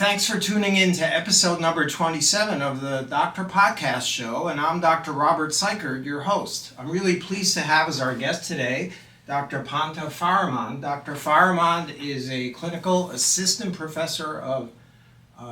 thanks for tuning in to episode number 27 of the Doctor Podcast Show, and I'm Dr. Robert Seichert, your host. I'm really pleased to have as our guest today Dr. Pantea Farahmand. Dr. Farahmand is a clinical assistant professor of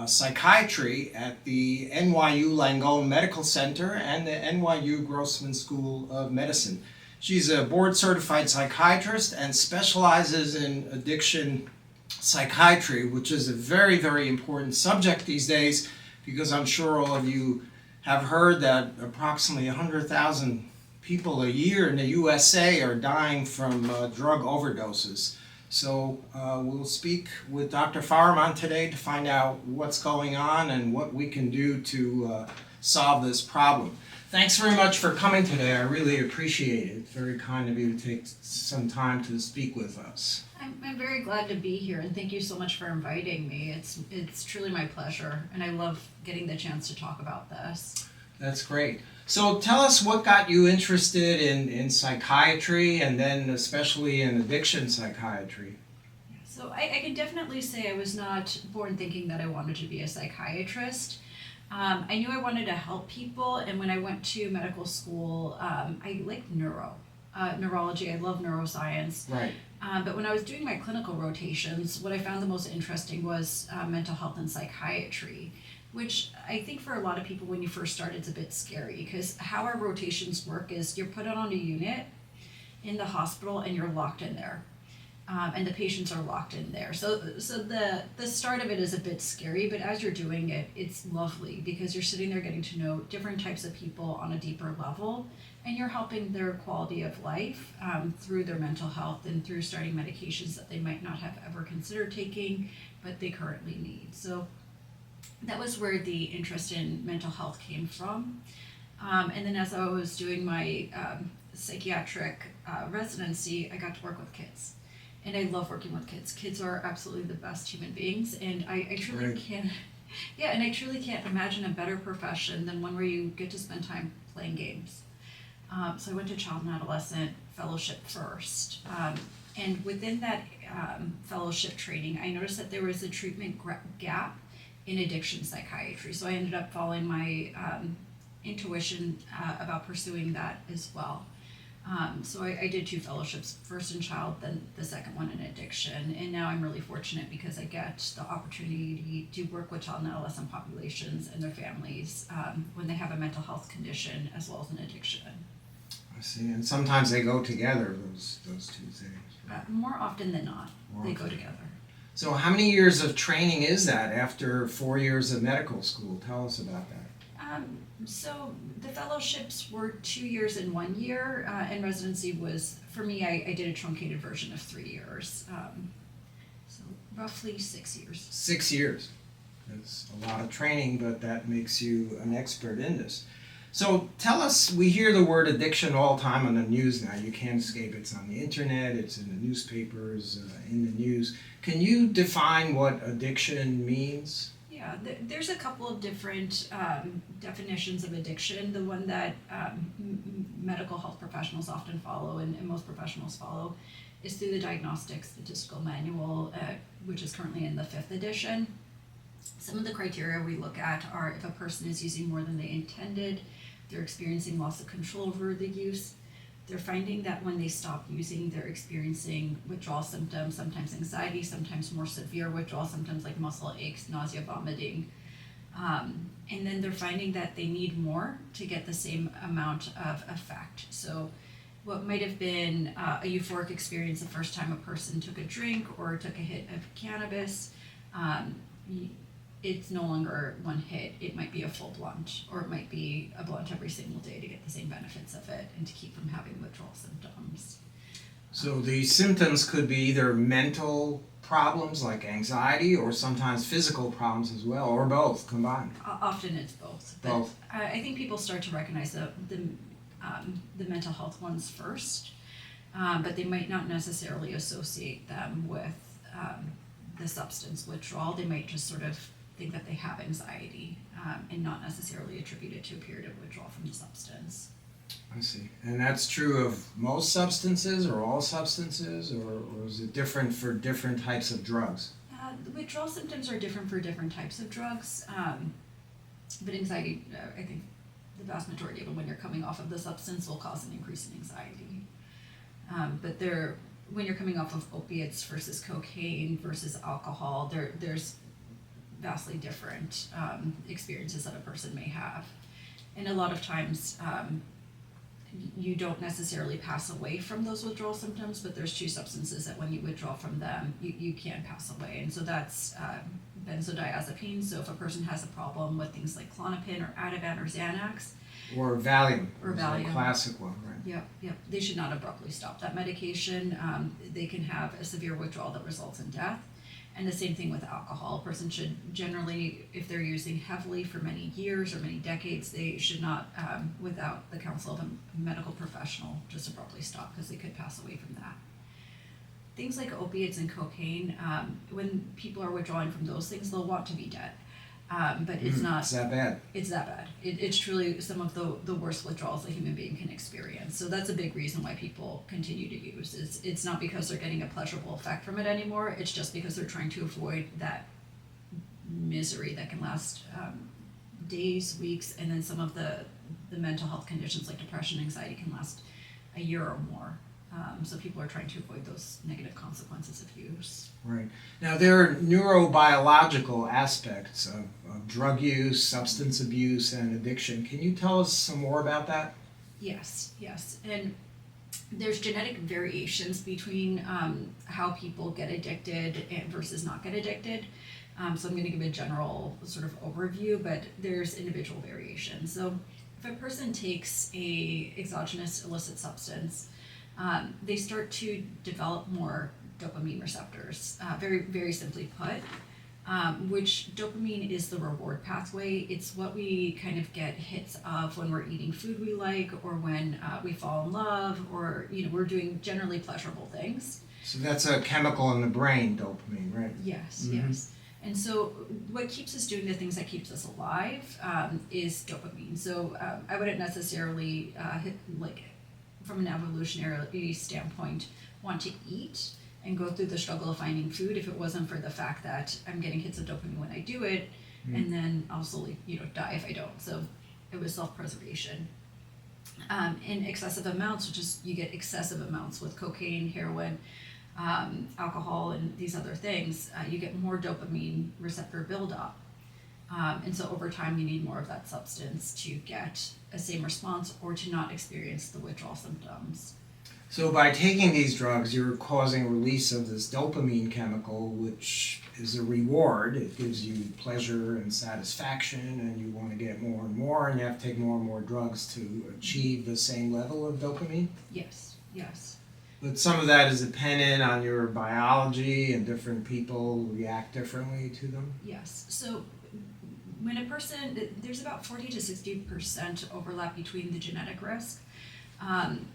psychiatry at the NYU Langone Medical Center and the NYU Grossman School of Medicine. She's a board-certified psychiatrist and specializes in addiction psychiatry, which is a very, very important subject these days, because I'm sure all of you have heard that approximately 100,000 people a year in the USA are dying from drug overdoses. So we'll speak with Dr. Farahmand today to find out what's going on and what we can do to solve this problem. Thanks very much for coming today. I really appreciate it. Very kind of you to take some time to speak with us. I'm very glad to be here, and thank you so much for inviting me. It's truly my pleasure, and I love getting the chance to talk about this. That's great. So tell us what got you interested in psychiatry, and then especially in addiction psychiatry. So I can definitely say I was not born thinking that I wanted to be a psychiatrist. I knew I wanted to help people, and when I went to medical school, I liked neurology. I love neuroscience. Right. But when I was doing my clinical rotations, what I found the most interesting was mental health and psychiatry, which I think for a lot of people when you first start, it's a bit scary, because how our rotations work is you're put on a unit in the hospital and you're locked in there. And the patients are locked in there. So the start of it is a bit scary, but as you're doing it, it's lovely, because you're sitting there getting to know different types of people on a deeper level, and you're helping their quality of life through their mental health and through starting medications that they might not have ever considered taking, but they currently need. So that was where the interest in mental health came from. And then as I was doing my psychiatric residency, I got to work with kids. And I love working with kids. Kids are absolutely the best human beings, and I truly Right. can't. Yeah, and I truly can't imagine a better profession than one where you get to spend time playing games. So I went to Child and Adolescent Fellowship first, and within that fellowship training, I noticed that there was a treatment gap in addiction psychiatry. So I ended up following my intuition about pursuing that as well. So I did 2 fellowships, first in child, then the second one in addiction, and now I'm really fortunate because I get the opportunity to work with child and adolescent populations and their families when they have a mental health condition as well as an addiction. I see, and sometimes they go together, those two things. More often than not, they go together. So how many years of training is that after 4 years of medical school? Tell us about that. So the fellowships were 2 years and 1 year, and residency was, for me, I did a truncated version of 3 years. So roughly 6 years. 6 years. That's a lot of training, but that makes you an expert in this. So tell us, we hear the word addiction all the time on the news now. You can't escape it. It's on the internet, it's in the newspapers, in the news. Can you define what addiction means? Yeah, there's a couple of different definitions of addiction. The one that medical health professionals often follow, and most professionals follow, is through the Diagnostic Statistical Manual, which is currently in the 5th edition. Some of the criteria we look at are if a person is using more than they intended, they're experiencing loss of control over the use, they're finding that when they stop using, they're experiencing withdrawal symptoms, sometimes anxiety, sometimes more severe withdrawal symptoms like muscle aches, nausea, vomiting. And then they're finding that they need more to get the same amount of effect. So what might have been a euphoric experience the first time a person took a drink or took a hit of cannabis, it's no longer one hit. It might be a full blunt, or it might be a blunt every single day to get the same benefits of it and to keep from having withdrawal symptoms. So the symptoms could be either mental problems like anxiety, or sometimes physical problems as well, or both combined. Often it's both. But Both. I think people start to recognize the mental health ones first, but they might not necessarily associate them with the substance withdrawal. They might just sort of think that they have anxiety and not necessarily attribute it to a period of withdrawal from the substance. I see. And that's true of most substances or all substances, or is it different for different types of drugs? The withdrawal symptoms are different for different types of drugs, but anxiety, I think the vast majority of them, when you're coming off of the substance, will cause an increase in anxiety. But when you're coming off of opiates versus cocaine versus alcohol, there's vastly different experiences that a person may have. And a lot of times, you don't necessarily pass away from those withdrawal symptoms, but there's two substances that when you withdraw from them, you can pass away. And so that's benzodiazepines. So if a person has a problem with things like Klonopin or Ativan or Xanax. Or Valium. Or Valium. A classic one, right? Yep. They should not abruptly stop that medication. They can have a severe withdrawal that results in death. And the same thing with alcohol. A person should generally, if they're using heavily for many years or many decades, they should not, without the counsel of a medical professional, just abruptly stop because they could pass away from that. Things like opiates and cocaine, when people are withdrawing from those things, they'll want to be dead. But it's not. It's that bad. It's that bad. It's truly some of the worst withdrawals a human being can experience. So that's a big reason why people continue to use. It's not because they're getting a pleasurable effect from it anymore. It's just because they're trying to avoid that misery that can last days, weeks, and then some of the mental health conditions like depression, anxiety can last a year or more. So people are trying to avoid those negative consequences of use. Right. Now, there are neurobiological aspects of drug use, substance abuse, and addiction. Can you tell us some more about that? Yes. And there's genetic variations between how people get addicted and versus not get addicted. So I'm going to give a general sort of overview, but there's individual variation. So if a person takes a exogenous illicit substance, they start to develop more dopamine receptors, very, very simply put, which dopamine is the reward pathway. It's what we kind of get hits of when we're eating food we like or when we fall in love or, we're doing generally pleasurable things. So that's a chemical in the brain, dopamine, right? Yes. And so what keeps us doing the things that keeps us alive is dopamine. So I wouldn't necessarily from an evolutionary standpoint, want to eat and go through the struggle of finding food if it wasn't for the fact that I'm getting hits of dopamine when I do it, and then I'll slowly, die if I don't. So it was self-preservation. In excessive amounts, which is you get excessive amounts with cocaine, heroin, alcohol, and these other things, you get more dopamine receptor buildup. And so over time, you need more of that substance to get a same response or to not experience the withdrawal symptoms. So by taking these drugs, you're causing release of this dopamine chemical, which is a reward. It gives you pleasure and satisfaction, and you want to get more and more, and you have to take more and more drugs to achieve the same level of dopamine? Yes. But some of that is dependent on your biology, and different people react differently to them? Yes. So when a person, there's about 40 to 60% overlap between the genetic risk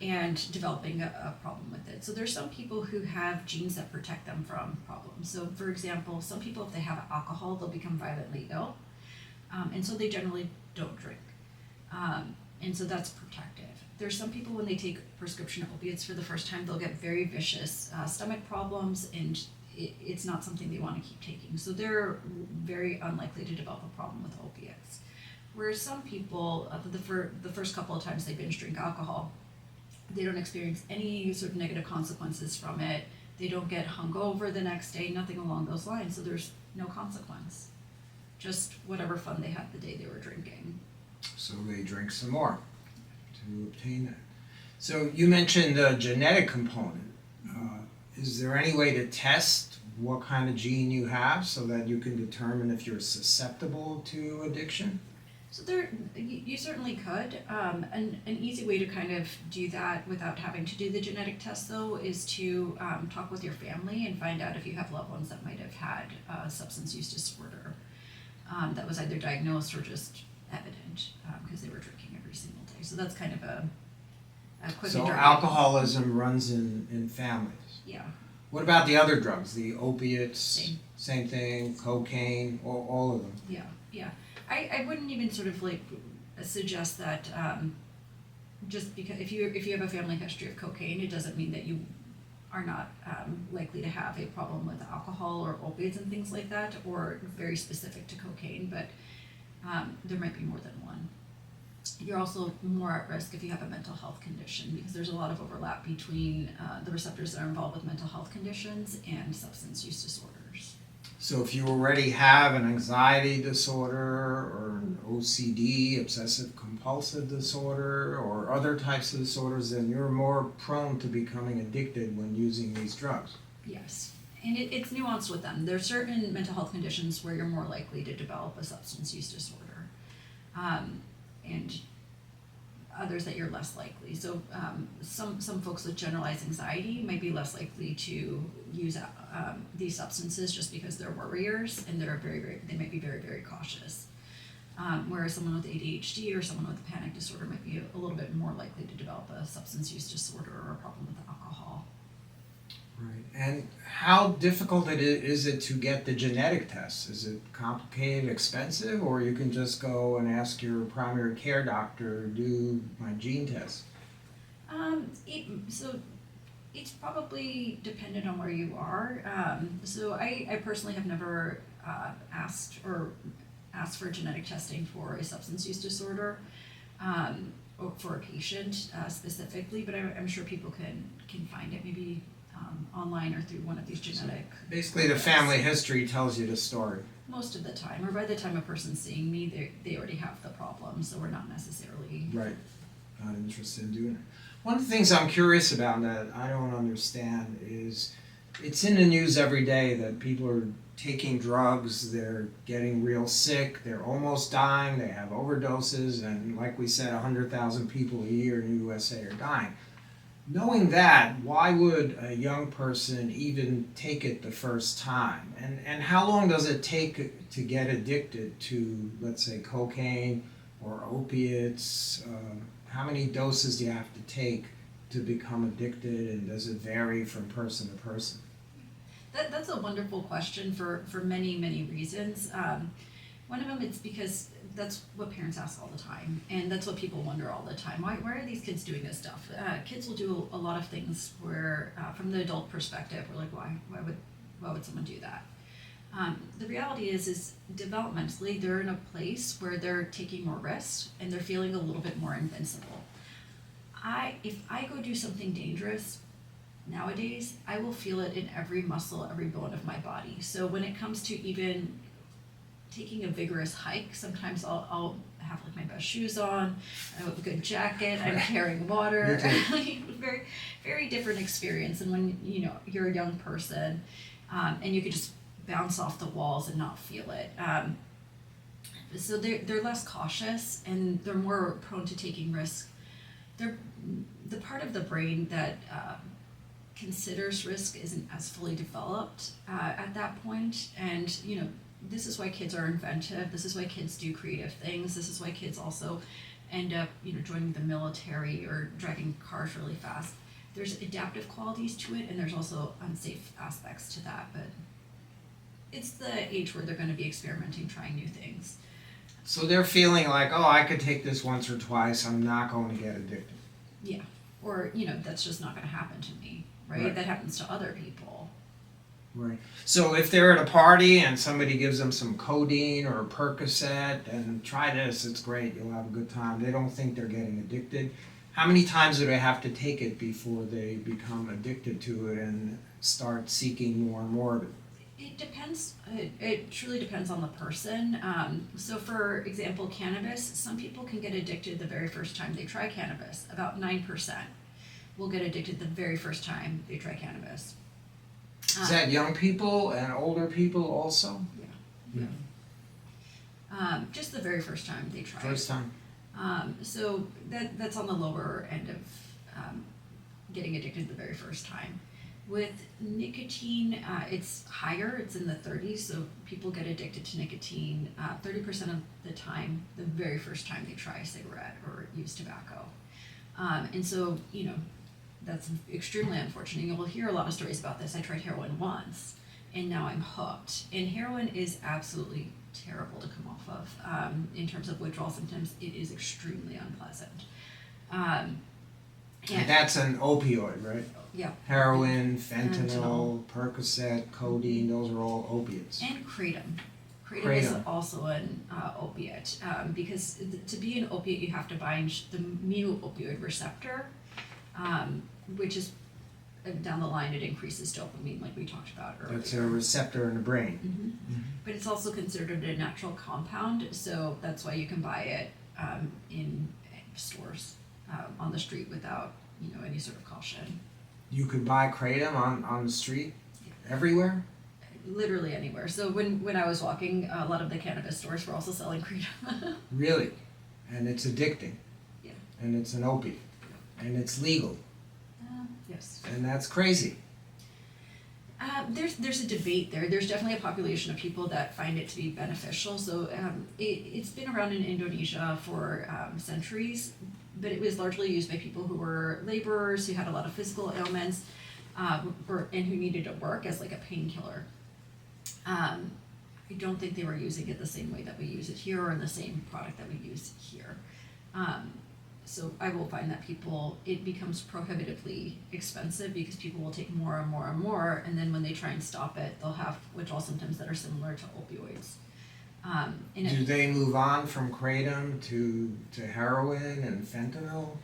and developing a problem with it. So there's some people who have genes that protect them from problems. So for example, some people, if they have alcohol, they'll become violently ill. And so they generally don't drink. And so that's protective. There's some people when they take prescription opiates for the first time, they'll get very vicious stomach problems, and it's not something they want to keep taking. So they're very unlikely to develop a problem with opiates. Whereas some people, the first couple of times they binge drink alcohol, they don't experience any sort of negative consequences from it. They don't get hungover the next day, nothing along those lines. So there's no consequence. Just whatever fun they had the day they were drinking. So they drink some more to obtain that. So you mentioned the genetic component. Is there any way to test what kind of gene you have so that you can determine if you're susceptible to addiction? So you certainly could. An easy way to kind of do that without having to do the genetic test, though, is to talk with your family and find out if you have loved ones that might have had substance use disorder that was either diagnosed or just evident because they were drinking every single day. So that's kind of a quick and So dirty. alcoholism runs in families. Yeah. What about the other drugs, the opiates? Same thing, cocaine, all of them? Yeah. I wouldn't even sort of suggest that just because if you have a family history of cocaine, it doesn't mean that you are not likely to have a problem with alcohol or opiates and things like that, or very specific to cocaine, but there might be more than one. You're also more at risk if you have a mental health condition, because there's a lot of overlap between the receptors that are involved with mental health conditions and substance use disorders. So if you already have an anxiety disorder or an OCD, obsessive compulsive disorder, or other types of disorders, then you're more prone to becoming addicted when using these drugs. Yes, and it's nuanced with them. There are certain mental health conditions where you're more likely to develop a substance use disorder, and others that you're less likely. So some folks with generalized anxiety might be less likely to use these substances just because they're worriers and they might be very, very cautious. Whereas someone with ADHD or someone with a panic disorder might be a little bit more likely to develop a substance use disorder or a problem with alcohol. Right. And how difficult is it to get the genetic tests? Is it complicated, expensive, or you can just go and ask your primary care doctor to do my gene test? So it's probably dependent on where you are. So I personally have never asked for genetic testing for a substance use disorder, or for a patient specifically, but I'm sure people can find it maybe online or through one of these genetic. So basically, the family history tells you the story. Most of the time, or by the time a person's seeing me, they already have the problem, so we're not necessarily Right. Not interested in doing it. One of the things I'm curious about that I don't understand is it's in the news every day that people are taking drugs, they're getting real sick, they're almost dying, they have overdoses, and like we said, 100,000 people a year in the USA are dying. Knowing that, why would a young person even take it the first time? And how long does it take to get addicted to, let's say, cocaine or opiates? How many doses do you have to take to become addicted, and does it vary from person to person? That's a wonderful question for many, many reasons. One of them is because that's what parents ask all the time, and that's what people wonder all the time. Why are these kids doing this stuff? Kids will do a lot of things where, from the adult perspective, we're like, why would someone do that? The reality is developmentally, they're in a place where they're taking more risks and they're feeling a little bit more invincible. If I go do something dangerous, nowadays, I will feel it in every muscle, every bone of my body. So when it comes to even taking a vigorous hike, sometimes I'll have like my best shoes on, I have a good jacket, I'm carrying water. Very, very different experience than when you're a young person, and you could just bounce off the walls and not feel it. So they're less cautious and they're more prone to taking risks. They're the part of the brain that considers risk isn't as fully developed at that point, and this is why kids are inventive. This is why kids do creative things. This is why kids also end up joining the military or driving cars really fast. There's adaptive qualities to it, and there's also unsafe aspects to that, but it's the age where they're going to be experimenting, trying new things. So they're feeling like, oh, I could take this once or twice, I'm not going to get addicted. Yeah, or that's just not going to happen to me, right? That happens to other people. Right. So if they're at a party and somebody gives them some codeine or a Percocet and try this, it's great, you'll have a good time. They don't think they're getting addicted. How many times do they have to take it before they become addicted to it and start seeking more and more of it? It depends. It truly depends on the person. So for example, cannabis, some people can get addicted the very first time they try cannabis. About 9% will get addicted the very first time they try cannabis. Is that young people and older people also? Yeah. Just the very first time they try. First time. So that's on the lower end of getting addicted the very first time. With nicotine, it's higher. It's in the 30s. So people get addicted to nicotine 30% of the time, the very first time they try a cigarette or use tobacco. And so, that's extremely unfortunate. You will hear a lot of stories about this. I tried heroin once, and now I'm hooked. And heroin is absolutely terrible to come off of. In terms of withdrawal symptoms, it is extremely unpleasant. And that's an opioid, right? Yeah. Heroin, fentanyl, Percocet, codeine, those are all opiates. And kratom. Kratom is also an opiate because to be an opiate, you have to bind the mu opioid receptor, which is down the line it increases dopamine, like we talked about earlier. That's a receptor in the brain. Mm-hmm. But it's also considered a natural compound, so that's why you can buy it in stores on the street without any sort of caution. You could buy kratom on the street everywhere? Literally anywhere. So when I was walking, a lot of the cannabis stores were also selling kratom. Really? And it's addicting. Yeah. And it's an opiate. And it's legal. Yes. And that's crazy. There's a debate there. There's definitely a population of people that find it to be beneficial. So it's been around in Indonesia for centuries, but it was largely used by people who were laborers, who had a lot of physical ailments, and who needed to work as like a painkiller. I don't think they were using it the same way that we use it here or in the same product that we use here. So I will find that it becomes prohibitively expensive because people will take more and more and more, and then when they try and stop it, they'll have withdrawal symptoms that are similar to opioids. Do they move on from kratom to heroin and fentanyl?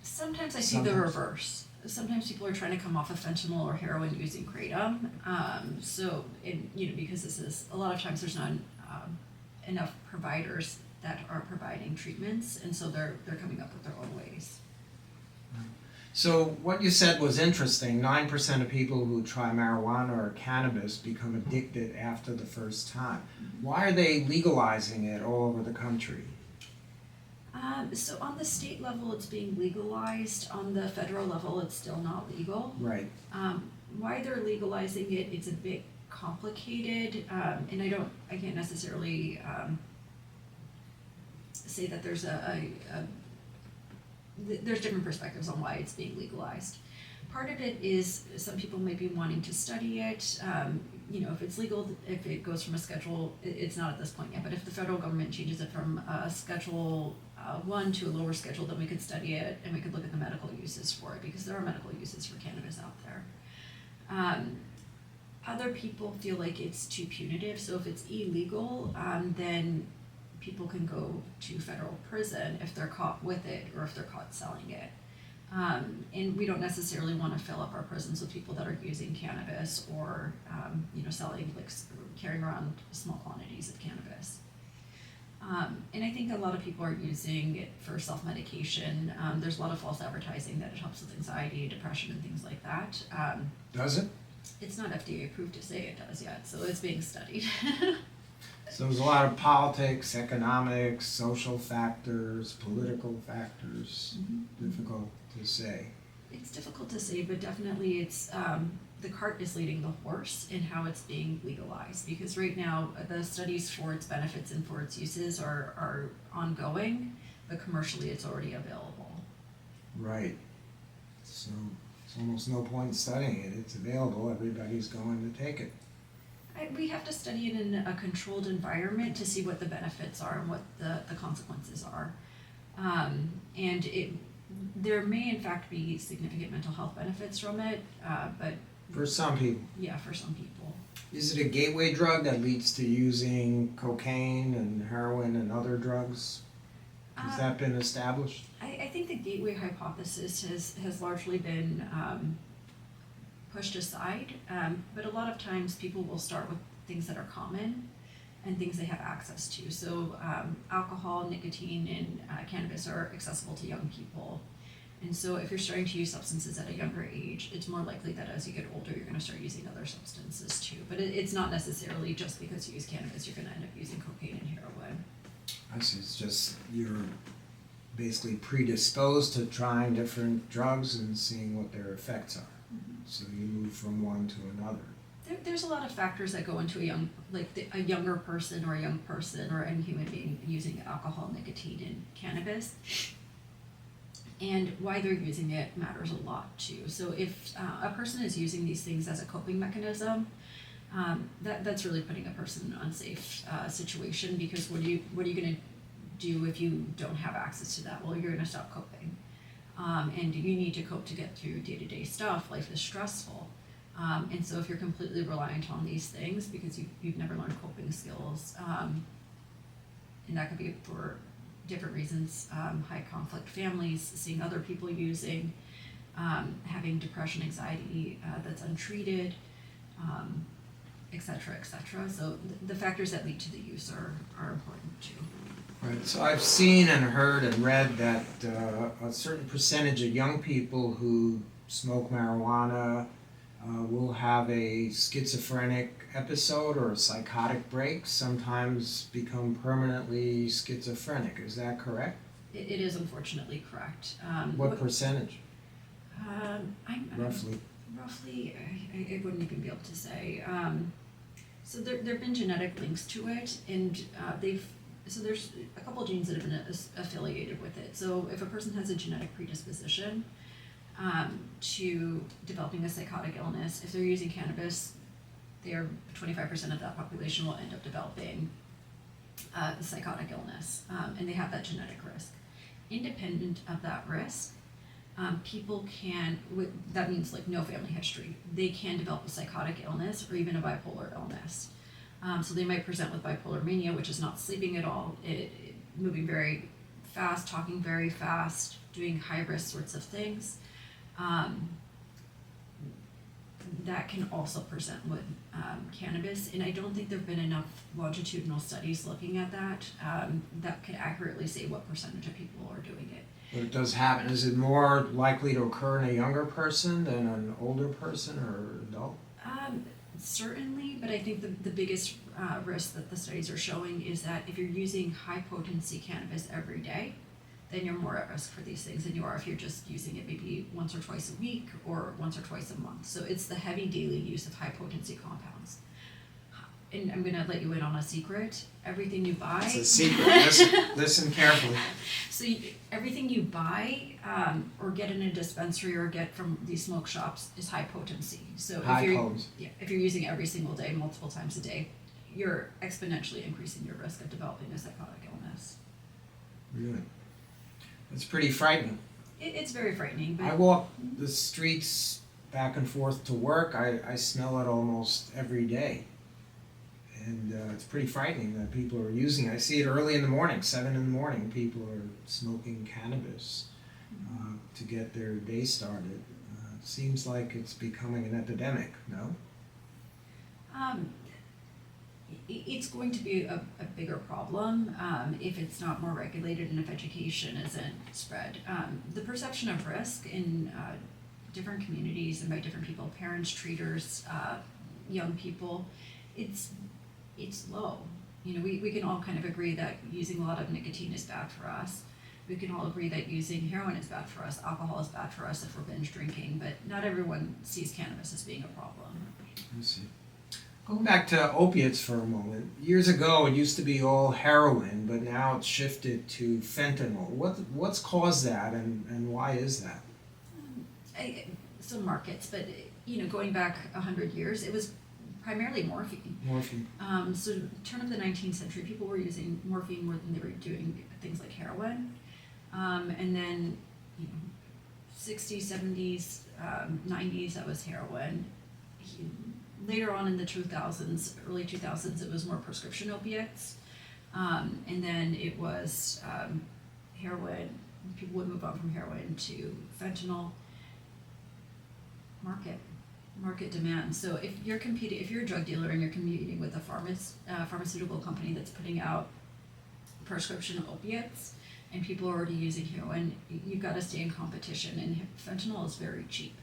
Sometimes I see the reverse. Sometimes people are trying to come off of fentanyl or heroin using kratom. Because this is a lot of times there's not enough providers that are providing treatments, and so they're coming up with their own ways. So what you said was interesting. 9% of people who try marijuana or cannabis become addicted after the first time. Why are they legalizing it all over the country? So on the state level, it's being legalized. On the federal level, it's still not legal. Right. Why they're legalizing it, it's a bit complicated, and I can't necessarily say that there's there's different perspectives on why it's being legalized. Part of it is some people may be wanting to study it. If it's legal, if it goes from a schedule, it's not at this point yet, but if the federal government changes it from a schedule 1 to a lower schedule, then we could study it and we could look at the medical uses for it, because there are medical uses for cannabis out there. Other people feel like it's too punitive, so if it's illegal, then people can go to federal prison if they're caught with it or if they're caught selling it. And we don't necessarily want to fill up our prisons with people that are using cannabis or selling, carrying around small quantities of cannabis. And I think a lot of people are using it for self-medication. There's a lot of false advertising that it helps with anxiety, depression, and things like that. Does it? It's not FDA approved to say it does yet, so it's being studied. So there's a lot of politics, economics, social factors, political factors. Difficult to say. It's difficult to say, but definitely it's the cart is leading the horse in how it's being legalized, because right now the studies for its benefits and for its uses are ongoing, but commercially it's already available. Right. So it's almost no point studying it. It's available. Everybody's going to take it. We have to study it in a controlled environment to see what the benefits are and what the consequences are. There may in fact be significant mental health benefits from it, but for some people. Yeah, for some people. Is it a gateway drug that leads to using cocaine and heroin and other drugs? Has that been established? I think the gateway hypothesis has largely been pushed aside, but a lot of times people will start with things that are common and things they have access to. So alcohol, nicotine, and cannabis are accessible to young people. And so if you're starting to use substances at a younger age, it's more likely that as you get older, you're going to start using other substances too. But it's not necessarily just because you use cannabis, you're going to end up using cocaine and heroin. I see. It's just you're basically predisposed to trying different drugs and seeing what their effects are. So you move from one to another. There's a lot of factors that go into a younger person or a young person or any human being using alcohol, nicotine, and cannabis. And why they're using it matters a lot too. So if a person is using these things as a coping mechanism, that's really putting a person in an unsafe situation, because what are you going to do if you don't have access to that? Well, you're going to stop coping. And you need to cope to get through day-to-day stuff. Life is stressful. And so if you're completely reliant on these things because you've never learned coping skills, and that could be for different reasons, high conflict families, seeing other people using, having depression, anxiety that's untreated, et cetera, et cetera. So the factors that lead to the use are important too. Right. So I've seen and heard and read that a certain percentage of young people who smoke marijuana will have a schizophrenic episode or a psychotic break, sometimes become permanently schizophrenic. Is that correct? It is unfortunately correct. What percentage? Roughly, I wouldn't even be able to say. So there have been genetic links to it, and there's a couple genes that have been affiliated with it. So if a person has a genetic predisposition to developing a psychotic illness, if they're using cannabis, 25% of that population will end up developing a psychotic illness, and they have that genetic risk. Independent of that risk, people can, that means like no family history, they can develop a psychotic illness or even a bipolar illness. So they might present with bipolar mania, which is not sleeping at all, moving very fast, talking very fast, doing high risk sorts of things. That can also present with cannabis, and I don't think there have been enough longitudinal studies looking at that that could accurately say what percentage of people are doing it. But it does happen. Is it more likely to occur in a younger person than an older person or adult? Certainly, but I think the biggest risk that the studies are showing is that if you're using high potency cannabis every day, then you're more at risk for these things than you are if you're just using it maybe once or twice a week or once or twice a month. So it's the heavy daily use of high potency compounds. And I'm going to let you in on a secret. Everything you buy... It's a secret. Listen carefully. So everything you buy or get in a dispensary or get from these smoke shops is high potency. So if you're using it every single day, multiple times a day, you're exponentially increasing your risk of developing a psychotic illness. Really? It's pretty frightening. It's very frightening. But I walk the streets back and forth to work. I smell it almost every day. And it's pretty frightening that people are using it. I see it early in the morning, 7 in the morning, people are smoking cannabis to get their day started. It seems like it's becoming an epidemic, no? It's going to be a bigger problem if it's not more regulated and if education isn't spread. The perception of risk in different communities and by different people, parents, treaters, young people, it's low. You know, we can all kind of agree that using a lot of nicotine is bad for us. We can all agree that using heroin is bad for us, alcohol is bad for us if we're binge drinking, but not everyone sees cannabis as being a problem. I see. Going back to opiates for a moment, years ago it used to be all heroin, but now it's shifted to fentanyl. What's caused that, and why is that? Some markets, but you know, going back 100 years, it was primarily morphine. So turn of the 19th century, people were using morphine more than they were doing things like heroin. And then, you know, 60s, 70s, 90s, that was heroin. Later on in the 2000s, early 2000s, it was more prescription opiates. And then it was heroin. People would move on from heroin to fentanyl. Market demand. So if you're a drug dealer and you're competing with a pharmaceutical company that's putting out prescription opiates and people are already using heroin, you've got to stay in competition, and fentanyl is very cheap.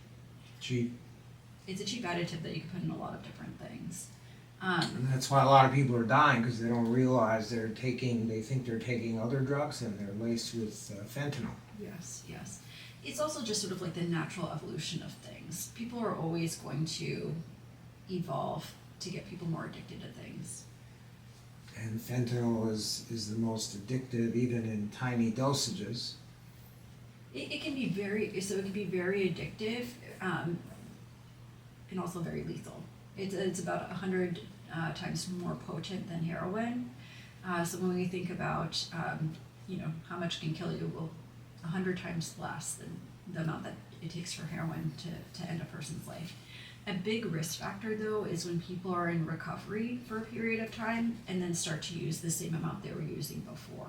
It's a cheap additive that you can put in a lot of different things. And that's why a lot of people are dying, because they don't realize they think they're taking other drugs and they're laced with fentanyl. Yes. It's also just sort of like the natural evolution of things. People are always going to evolve to get people more addicted to things. And fentanyl is the most addictive, even in tiny dosages. It can be very addictive, and also very lethal. It's about 100 times more potent than heroin. So when we think about how much can kill you, well, 100 times less than the amount that it takes for heroin to end a person's life. A big risk factor, though, is when people are in recovery for a period of time and then start to use the same amount they were using before.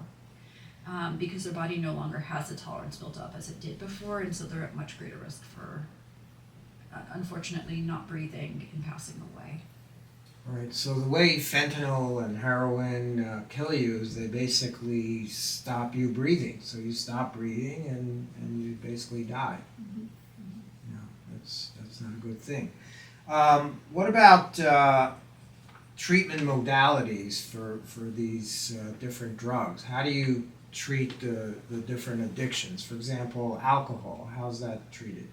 Because their body no longer has the tolerance built up as it did before, and so they're at much greater risk for, unfortunately, not breathing and passing away. Right, so the way fentanyl and heroin kill you is they basically stop you breathing. So you stop breathing and you basically die. Mm-hmm. You know, that's not a good thing. What about treatment modalities for these different drugs? How do you treat the different addictions? For example, alcohol, how's that treated?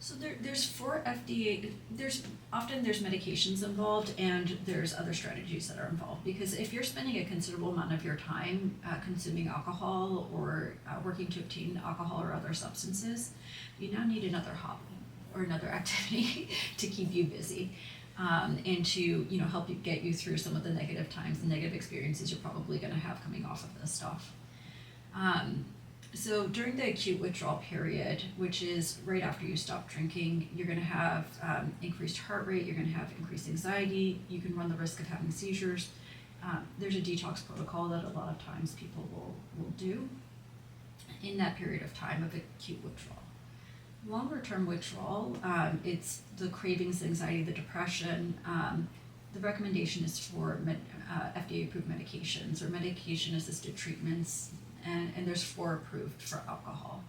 So there's 4 FDA, there's medications involved, and there's other strategies that are involved, because if you're spending a considerable amount of your time consuming alcohol or working to obtain alcohol or other substances, you now need another hobby or another activity to keep you busy, and to help you get you through some of the negative times and negative experiences you're probably going to have coming off of this stuff. So during the acute withdrawal period, which is right after you stop drinking, you're going to have increased heart rate, you're going to have increased anxiety, you can run the risk of having seizures. There's a detox protocol that a lot of times people will do in that period of time of acute withdrawal. Longer term withdrawal, it's the cravings, the anxiety, the depression. The recommendation is for FDA approved medications or medication assisted treatments. And there's 4 approved for alcohol.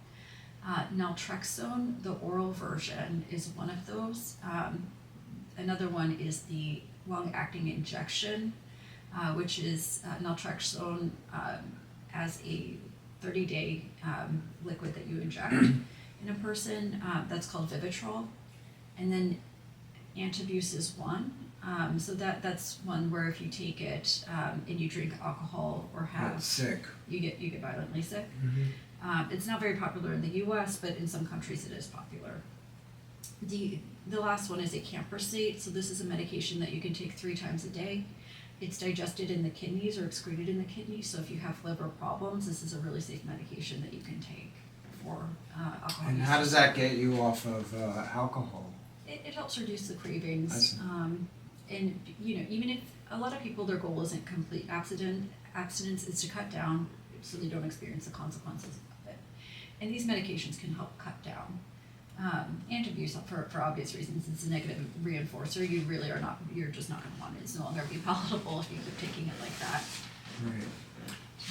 Naltrexone, the oral version, is one of those. Another one is the long-acting injection, which is naltrexone as a 30-day liquid that you inject in a person. That's called Vivitrol. And then Antabuse is one. So that's one where if you take it and you drink alcohol or have sick, you get violently sick. Mm-hmm. It's not very popular in the U.S., but in some countries it is popular. The last one is acamprosate. So this is a medication that you can take 3 times a day. It's digested in the kidneys or excreted in the kidneys. So if you have liver problems, this is a really safe medication that you can take for alcohol. And how does that get you off of alcohol? It helps reduce the cravings. And even if a lot of people, their goal isn't complete abstinence, is to cut down so they don't experience the consequences of it. And these medications can help cut down. Antabuse, for obvious reasons, it's a negative reinforcer. You're just not going to want it. It's no longer be palatable if you keep taking it like that. Right.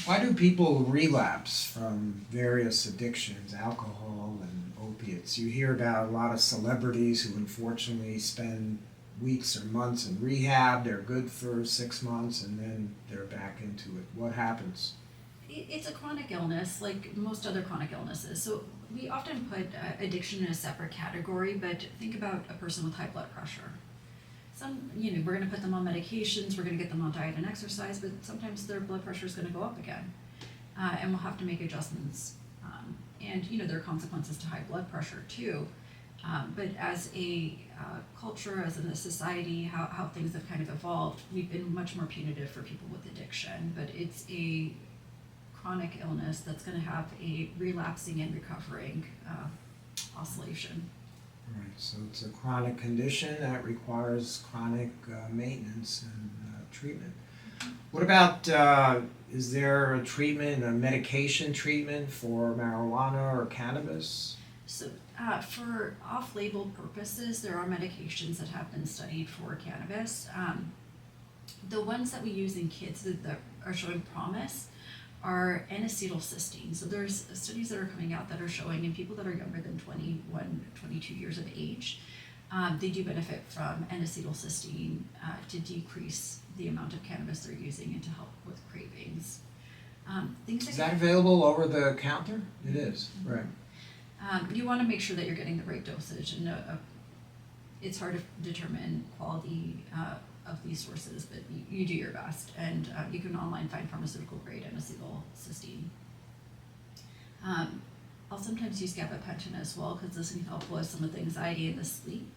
Why do people relapse from various addictions, alcohol and opiates? You hear about a lot of celebrities who unfortunately spend weeks or months in rehab. They're good for 6 months and then they're back into it. What happens? It's a chronic illness, like most other chronic illnesses. So we often put addiction in a separate category, but think about a person with high blood pressure. We're going to put them on medications, we're going to get them on diet and exercise, but sometimes their blood pressure is going to go up again, and we'll have to make adjustments. And there are consequences to high blood pressure too. But as a culture, as in a society, how things have kind of evolved, we've been much more punitive for people with addiction. But it's a chronic illness that's going to have a relapsing and recovering oscillation. Right, so it's a chronic condition that requires chronic maintenance and treatment. What about, is there a treatment, a medication treatment for marijuana or cannabis? So for off-label purposes, there are medications that have been studied for cannabis. The ones that we use in kids that are showing promise are N-acetylcysteine. So there's studies that are coming out that are showing in people that are younger than 21, 22 years of age, they do benefit from N-acetylcysteine to decrease the amount of cannabis they're using and to help with cravings. Is that available over the counter? It is, right. You want to make sure that you're getting the right dosage, and it's hard to determine quality of these sources, but you do your best, and you can online find pharmaceutical grade N-acetylcysteine. I'll sometimes use gabapentin as well, because this can help with some of the anxiety and the sleep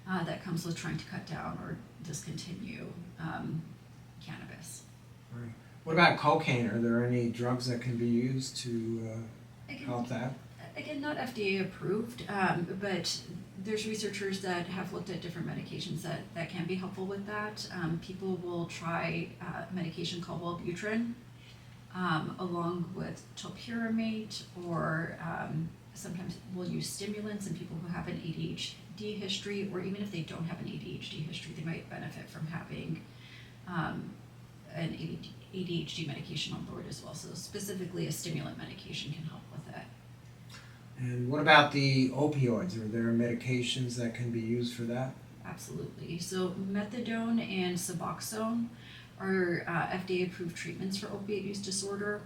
that comes with trying to cut down or discontinue cannabis. Right. What about cocaine? Are there any drugs that can be used to help that? Again, not FDA approved, but there's researchers that have looked at different medications that can be helpful with that. People will try a medication called Wellbutrin along with topiramate, or sometimes we'll use stimulants in people who have an ADHD history, or even if they don't have an ADHD history, they might benefit from having an ADHD medication on board as well. So specifically a stimulant medication can help with it. And what about the opioids? Are there medications that can be used for that? Absolutely. So methadone and Suboxone are FDA-approved treatments for opiate use disorder.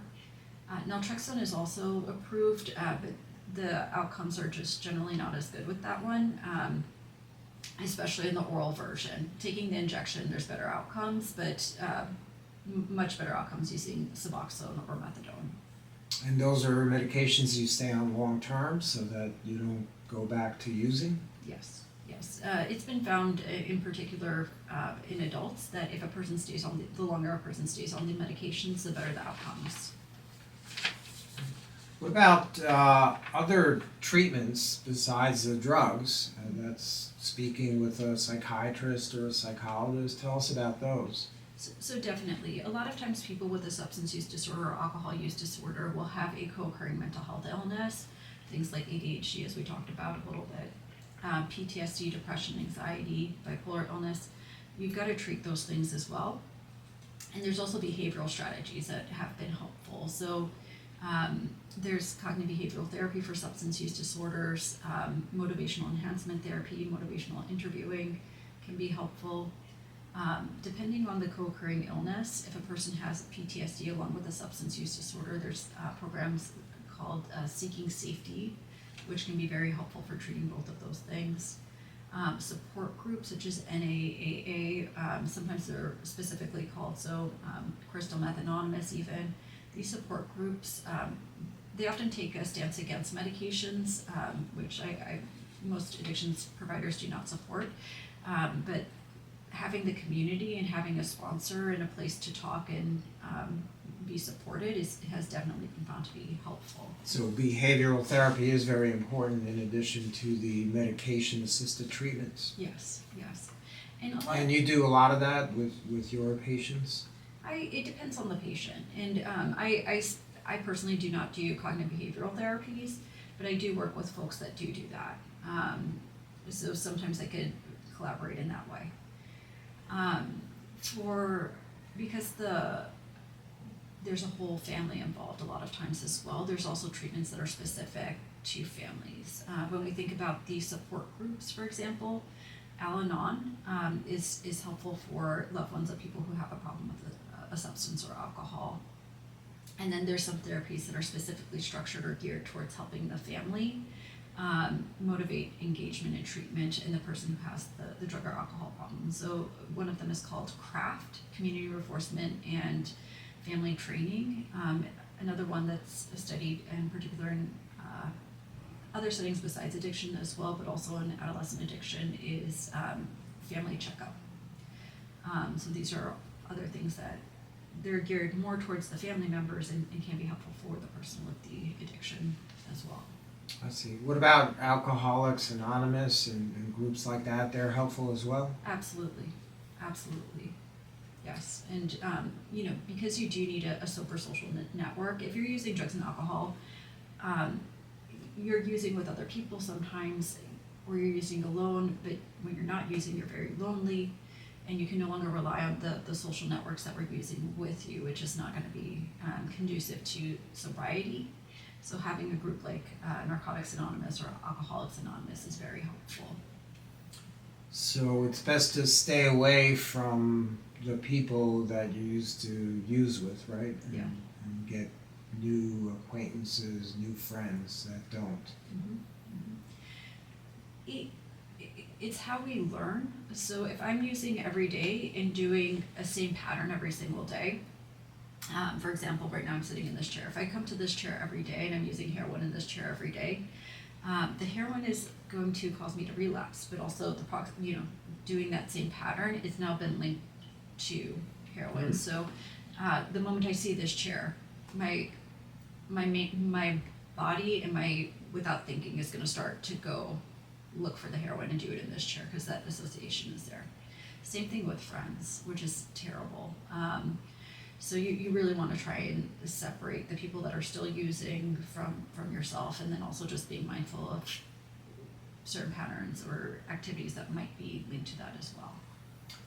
Naltrexone is also approved, but the outcomes are just generally not as good with that one, especially in the oral version. Taking the injection, there's better outcomes, but much better outcomes using Suboxone or methadone. And those are medications you stay on long term so that you don't go back to using? Yes, yes. It's been found in particular in adults that if a person stays on the longer a person stays on the medications, the better the outcomes. What about other treatments besides the drugs? That's speaking with a psychiatrist or a psychologist. Tell us about those. So definitely, a lot of times people with a substance use disorder or alcohol use disorder will have a co-occurring mental health illness, things like ADHD, as we talked about a little bit, PTSD, depression, anxiety, bipolar illness. You've got to treat those things as well. And there's also behavioral strategies that have been helpful. So there's cognitive behavioral therapy for substance use disorders, motivational enhancement therapy, motivational interviewing can be helpful. Depending on the co-occurring illness, if a person has PTSD along with a substance use disorder, there's programs called Seeking Safety, which can be very helpful for treating both of those things. Support groups such as NAAA, sometimes they're specifically called, so Crystal Meth Anonymous even. These support groups, they often take a stance against medications, which most addictions providers do not support, but having the community and having a sponsor and a place to talk and be supported has definitely been found to be helpful. So behavioral therapy is very important in addition to the medication-assisted treatments. Yes, yes. And you do a lot of that with your patients? It depends on the patient. And I personally do not do cognitive behavioral therapies, but I do work with folks that do that. So sometimes I could collaborate in that way. Because there's a whole family involved a lot of times as well. There's also treatments that are specific to families. When we think about the support groups, for example, Al-Anon is helpful for loved ones of people who have a problem with a substance or alcohol. And then there's some therapies that are specifically structured or geared towards helping the family motivate engagement and treatment in the person who has the drug or alcohol problem. So one of them is called CRAFT, Community Reinforcement and Family Training. Another one that's studied in particular in other settings besides addiction as well, but also in adolescent addiction, is family checkup. So these are other things that they're geared more towards the family members and can be helpful for the person with the addiction as well. I see. What about Alcoholics Anonymous and groups like that? They're helpful as well? Absolutely. Yes. And, because you do need a sober social network, if you're using drugs and alcohol, you're using with other people sometimes, or you're using alone, but when you're not using, you're very lonely, and you can no longer rely on the social networks that we're using with you, which is not going to be conducive to sobriety. So having a group like Narcotics Anonymous or Alcoholics Anonymous is very helpful. So it's best to stay away from the people that you used to use with, right? Yeah. And get new acquaintances, new friends that don't. Mm-hmm. It's how we learn. So if I'm using every day and doing a same pattern every single day, for example, right now I'm sitting in this chair. If I come to this chair every day and I'm using heroin in this chair every day, the heroin is going to cause me to relapse, but also doing that same pattern is now been linked to heroin. So the moment I see this chair, my body without thinking, is going to start to go look for the heroin and do it in this chair because that association is there. Same thing with friends, which is terrible. So you really want to try and separate the people that are still using from yourself, and then also just being mindful of certain patterns or activities that might be linked to that as well.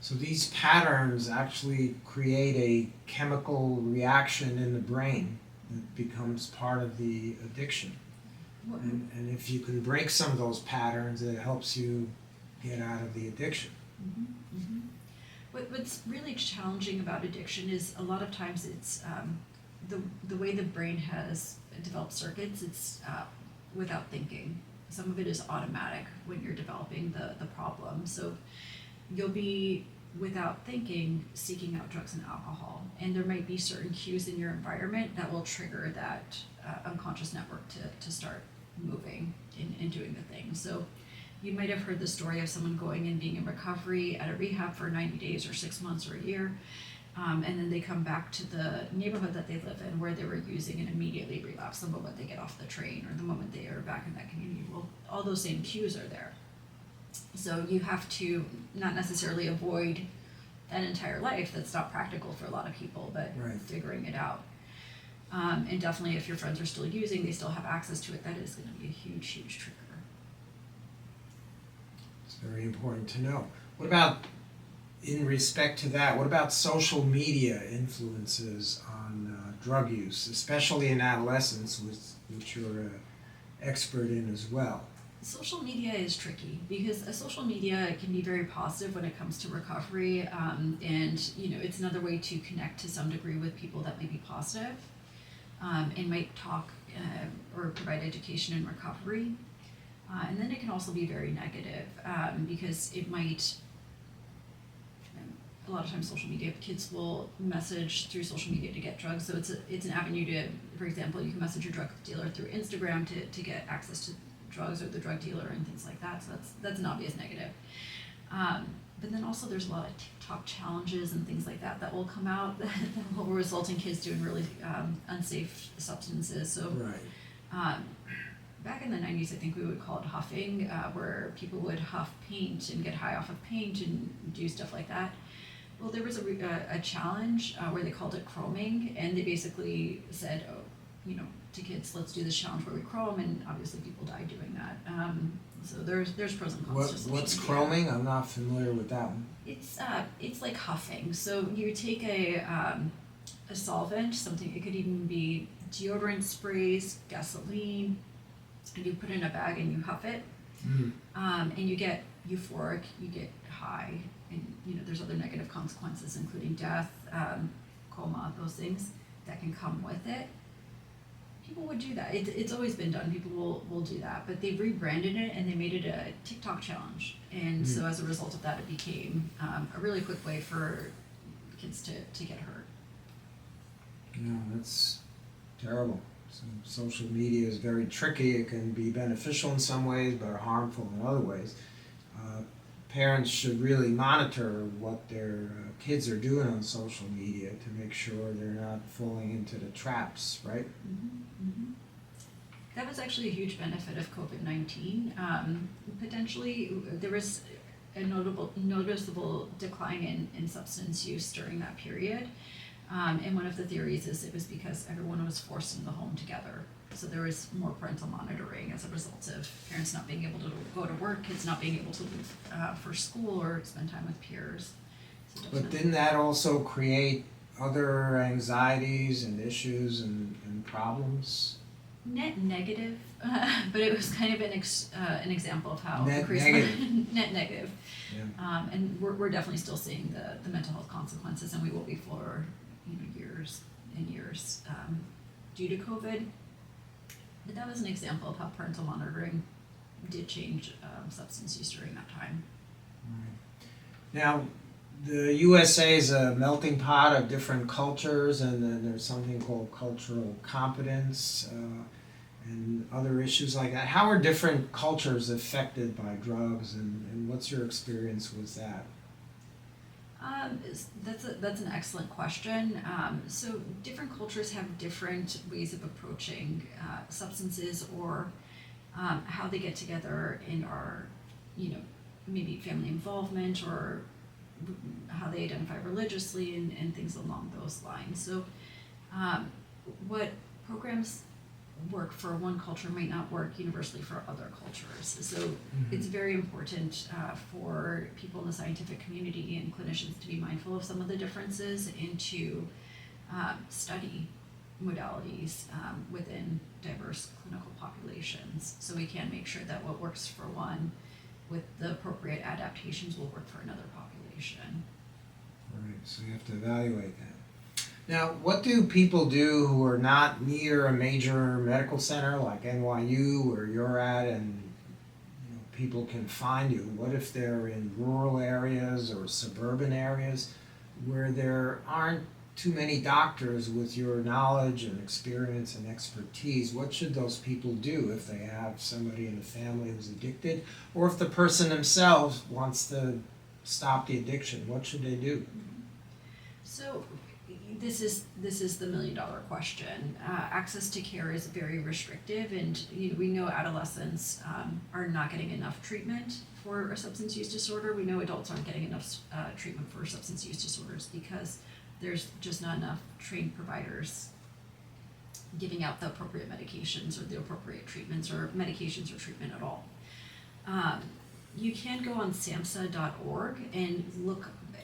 So these patterns actually create a chemical reaction in the brain that becomes part of the addiction. And if you can break some of those patterns, it helps you get out of the addiction. Mm-hmm. Mm-hmm. What's really challenging about addiction is a lot of times it's the way the brain has developed circuits, it's without thinking. Some of it is automatic when you're developing the problem. So you'll be, without thinking, seeking out drugs and alcohol. And there might be certain cues in your environment that will trigger that unconscious network to start moving and doing the thing. So you might have heard the story of someone going and being in recovery at a rehab for 90 days or 6 months or a year, and then they come back to the neighborhood that they live in where they were using and immediately relapse the moment they get off the train or the moment they are back in that community. Well, all those same cues are there. So you have to not necessarily avoid that entire life. That's not practical for a lot of people, but Right. Figuring it out. And definitely if your friends are still using, they still have access to it, that is going to be a huge, huge trigger. It's very important to know. What about, in respect to that, what about social media influences on drug use, especially in adolescence, which you're an expert in as well? Social media is tricky because social media can be very positive when it comes to recovery, and it's another way to connect to some degree with people that may be positive, and might talk or provide education in recovery. And then it can also be very negative because it might, a lot of times social media, kids will message through social media to get drugs. So it's an avenue to, for example, you can message your drug dealer through Instagram to get access to drugs or the drug dealer and things like that. So that's an obvious negative. But then also there's a lot of TikTok challenges and things like that will come out that will result in kids doing really unsafe substances. So Right. Back in the 90s, I think we would call it huffing, where people would huff paint and get high off of paint and do stuff like that. Well, there was a challenge where they called it chroming, and they basically said, to kids, let's do this challenge where we chrome, and obviously people died doing that. So there's pros and cons to social What's media. chroming? I'm not familiar with that one. It's like huffing. So you take a solvent, something, it could even be deodorant sprays, gasoline, and you put it in a bag and you huff it, and you get euphoric, you get high, and there's other negative consequences, including death, coma, those things that can come with it. People would do that. It's always been done. People will do that, but they rebranded it and they made it a TikTok challenge, and so as a result of that, it became a really quick way for kids to get hurt. No, that's terrible. So social media is very tricky. It can be beneficial in some ways, but harmful in other ways. Parents should really monitor what their kids are doing on social media to make sure they're not falling into the traps, right? Mm-hmm. Mm-hmm. That was actually a huge benefit of COVID-19. Potentially, there was a noticeable decline in substance use during that period. And one of the theories is it was because everyone was forced in the home together. So there was more parental monitoring as a result of parents not being able to go to work, kids not being able to leave for school or spend time with peers. So But didn't that also create other anxieties and issues and problems? Net negative, but it was kind of an example of how Net increased negative. Net negative. Yeah. And we're definitely still seeing the mental health consequences, and we will be for years and years due to COVID. But that was an example of how parental monitoring did change substance use during that time. Right. Now, the USA is a melting pot of different cultures, and then there's something called cultural competence and other issues like that. How are different cultures affected by drugs, and what's your experience with that? That's an excellent question. So different cultures have different ways of approaching substances or how they get together in our, maybe family involvement or how they identify religiously and things along those lines. So what programs work for one culture might not work universally for other cultures. So it's very important for people in the scientific community and clinicians to be mindful of some of the differences and to study modalities within diverse clinical populations, so we can make sure that what works for one with the appropriate adaptations will work for another population. Right, so you have to evaluate that. Now, what do people do who are not near a major medical center like NYU where you're at and people can find you? What if they're in rural areas or suburban areas where there aren't too many doctors with your knowledge and experience and expertise? What should those people do if they have somebody in the family who's addicted, or if the person themselves wants to stop the addiction? What should they do? So this is the million-dollar question. Access to care is very restrictive, and we know adolescents are not getting enough treatment for a substance use disorder. We know adults aren't getting enough treatment for substance use disorders because there's just not enough trained providers giving out the appropriate medications or the appropriate treatments or medications or treatment at all. You can go on SAMHSA.org and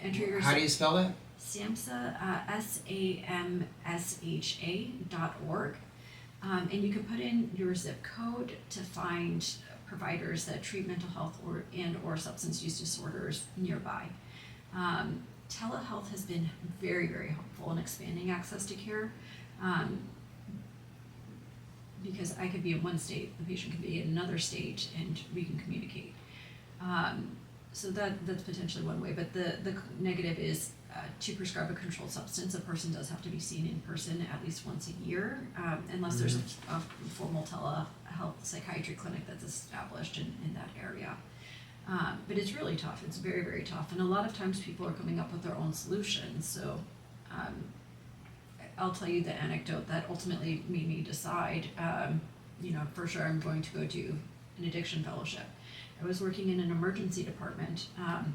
enter your... How do you spell that? SAMHSA, SAMSHA.org. And you can put in your zip code to find providers that treat mental health or substance use disorders nearby. Telehealth has been very, very helpful in expanding access to care, because I could be in one state, the patient could be in another state, and we can communicate. So that's potentially one way, but the negative is to prescribe a controlled substance, a person does have to be seen in person at least once a year, unless there's a formal telehealth psychiatry clinic that's established in that area. But it's really tough. It's very, very tough. And a lot of times people are coming up with their own solutions. So I'll tell you the anecdote that ultimately made me decide, for sure I'm going to go do an addiction fellowship. I was working in an emergency department, and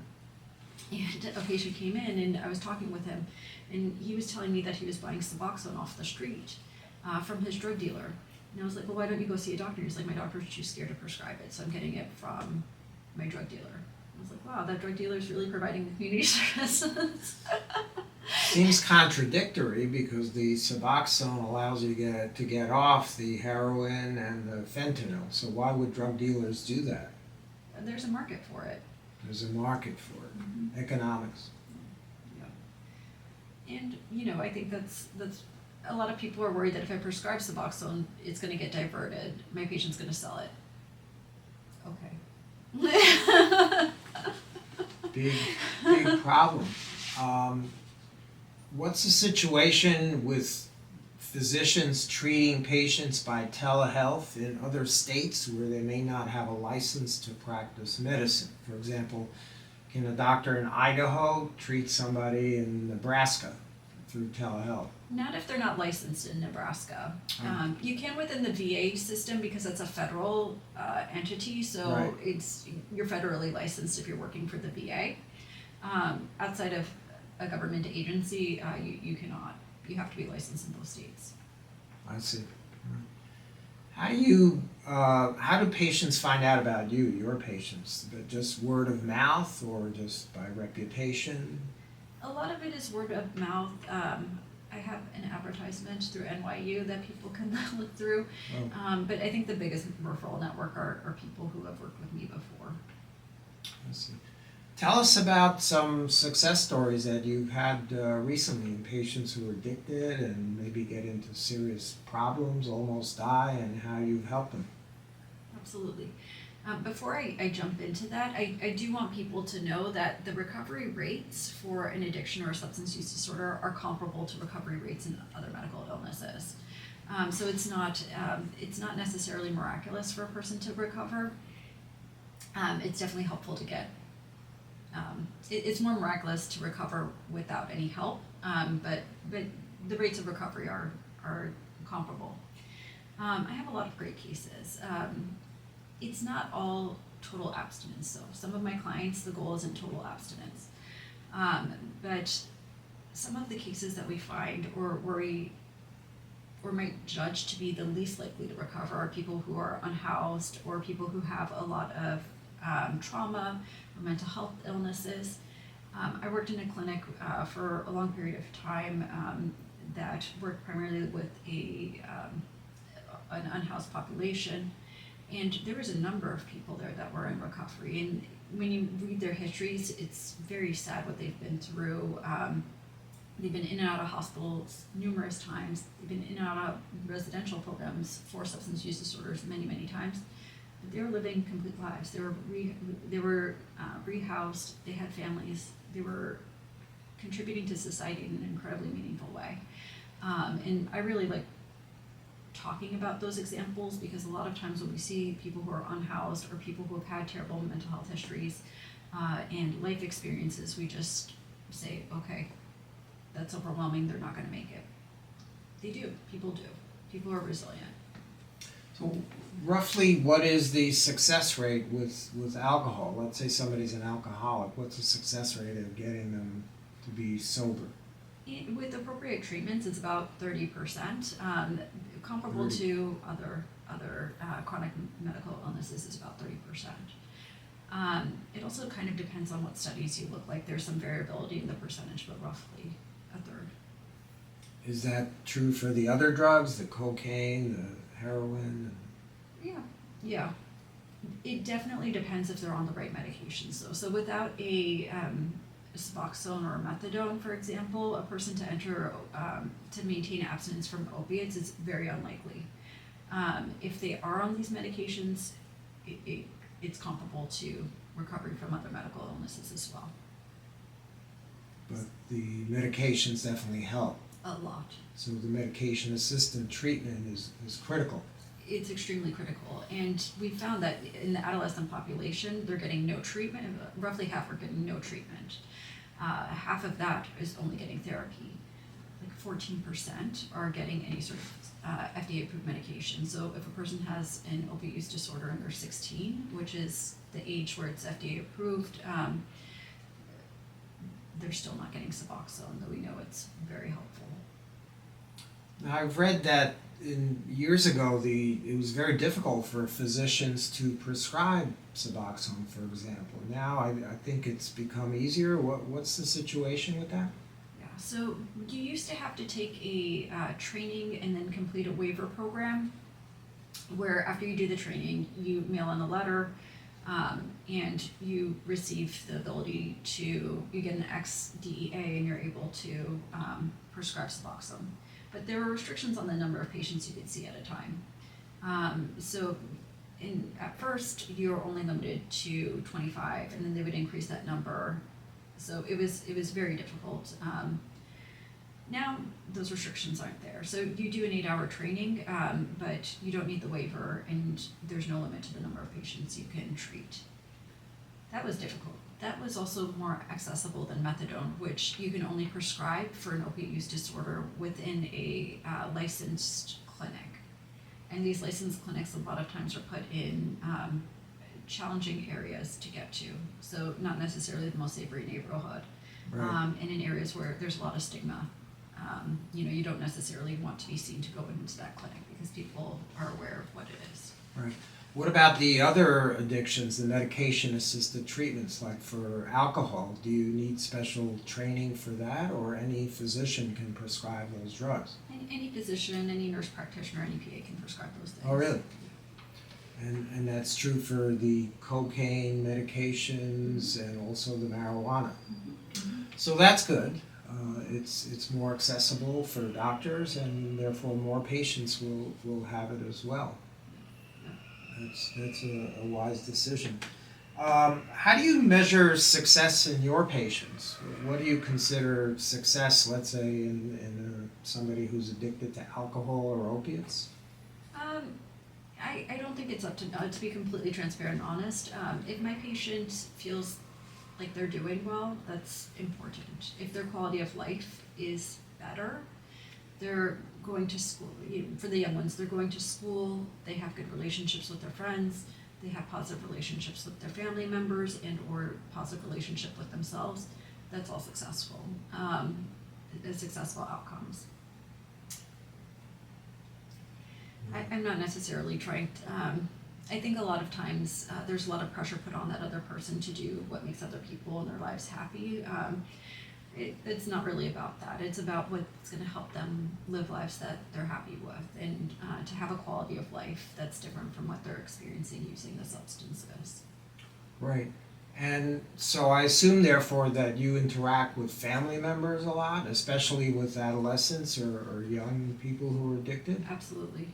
a patient came in, and I was talking with him, and he was telling me that he was buying Suboxone off the street from his drug dealer. And I was like, well, why don't you go see a doctor? He's like, my doctor's too scared to prescribe it, so I'm getting it from my drug dealer. I was like, wow, that drug dealer is really providing the community services. Seems contradictory because the Suboxone allows you to get off the heroin and the fentanyl. So why would drug dealers do that? There's a market for it. There's a market for it. Economics. Yeah. And I think that's a lot of people are worried that if I prescribe Suboxone, it's going to get diverted. My patient's going to sell it. Okay. Big problem. What's the situation with physicians treating patients by telehealth in other states where they may not have a license to practice medicine? For example, can a doctor in Idaho treat somebody in Nebraska through telehealth? Not if they're not licensed in Nebraska. You can within the VA system because it's a federal entity, so right. You're federally licensed if you're working for the VA. Outside of a government agency, you cannot. You have to be licensed in those states. I see. How do patients find out about you, your patients? Just word of mouth or just by reputation? A lot of it is word of mouth. I have an advertisement through NYU that people can look through. Oh. But I think the biggest referral network are people who have worked with me before. I see. Tell us about some success stories that you've had recently in patients who are addicted and maybe get into serious problems, almost die, and how you've helped them. Absolutely. Before I jump into that, I do want people to know that the recovery rates for an addiction or a substance use disorder are comparable to recovery rates in other medical illnesses. So it's not necessarily miraculous for a person to recover. It's definitely helpful to get it's more miraculous to recover without any help, but the rates of recovery are comparable. I have a lot of great cases. It's not all total abstinence, so some of my clients, the goal isn't total abstinence. But some of the cases that we find or might judge to be the least likely to recover are people who are unhoused or people who have a lot of trauma or mental health illnesses. I worked in a clinic for a long period of time that worked primarily with an unhoused population, and there was a number of people there that were in recovery. And when you read their histories, it's very sad what they've been through. They've been in and out of hospitals numerous times. They've been in and out of residential programs for substance use disorders many times. But they were living complete lives. They were rehoused. They had families. They were contributing to society in an incredibly meaningful way. And I really like talking about those examples because a lot of times when we see people who are unhoused or people who have had terrible mental health histories and life experiences, we just say, okay, that's overwhelming, they're not going to make it. They do. People do. People are resilient. So roughly what is the success rate with alcohol? Let's say somebody's an alcoholic. What's the success rate of getting them to be sober? With appropriate treatments, it's about 30%. Comparable to other chronic medical illnesses is about 30%. It also kind of depends on what studies you look like. There's some variability in the percentage, but roughly a third. Is that true for the other drugs, the cocaine, the heroin? Yeah. It definitely depends if they're on the right medications, though. So without a Suboxone or methadone, for example, a person to enter to maintain abstinence from opiates is very unlikely. If they are on these medications, it's comparable to recovery from other medical illnesses as well. But the medications definitely help. A lot. So the medication-assisted treatment is critical. It's extremely critical, and we found that in the adolescent population, they're getting no treatment. Roughly half are getting no treatment. Half of that is only getting therapy. Like 14% are getting any sort of FDA-approved medication. So if a person has an opiate use disorder and they're 16, which is the age where it's FDA approved, they're still not getting Suboxone, though we know it's very helpful. Now, I've read that years ago it was very difficult for physicians to prescribe Suboxone, for example. Now I think it's become easier. What's the situation with that? Yeah, so you used to have to take a training and then complete a waiver program where after you do the training, you mail in a letter and you receive the ability you get an XDEA and you're able to prescribe Suboxone. But there were restrictions on the number of patients you could see at a time. So at first, you were only limited to 25, and then they would increase that number. So it was very difficult. Now, those restrictions aren't there. So you do an 8-hour training, but you don't need the waiver, and there's no limit to the number of patients you can treat. That was difficult. That was also more accessible than methadone, which you can only prescribe for an opiate use disorder within a licensed clinic. And these licensed clinics a lot of times are put in challenging areas to get to. So not necessarily the most savory neighborhood. Right. And in areas where there's a lot of stigma. You don't necessarily want to be seen to go into that clinic because people are aware of what it is. Right. What about the other addictions, the medication-assisted treatments, like for alcohol? Do you need special training for that, or any physician can prescribe those drugs? Any physician, any nurse practitioner, any PA can prescribe those things. Oh, really? And that's true for the cocaine medications and also the marijuana. Mm-hmm. So that's good. It's more accessible for doctors, and therefore more patients will have it as well. That's a wise decision. How do you measure success in your patients? What do you consider success, let's say, in somebody who's addicted to alcohol or opiates? I don't think it's up to be completely transparent and honest. If my patient feels like they're doing well, that's important. If their quality of life is better, they're going to school. For the young ones, they're going to school, they have good relationships with their friends, they have positive relationships with their family members and or positive relationship with themselves. That's all successful, successful outcomes. I'm not necessarily trying to, I think a lot of times there's a lot of pressure put on that other person to do what makes other people in their lives happy. It's not really about that. It's about what's going to help them live lives that they're happy with and to have a quality of life that's different from what they're experiencing using the substances. Right. And so I assume, therefore, that you interact with family members a lot, especially with adolescents or young people who are addicted? Absolutely.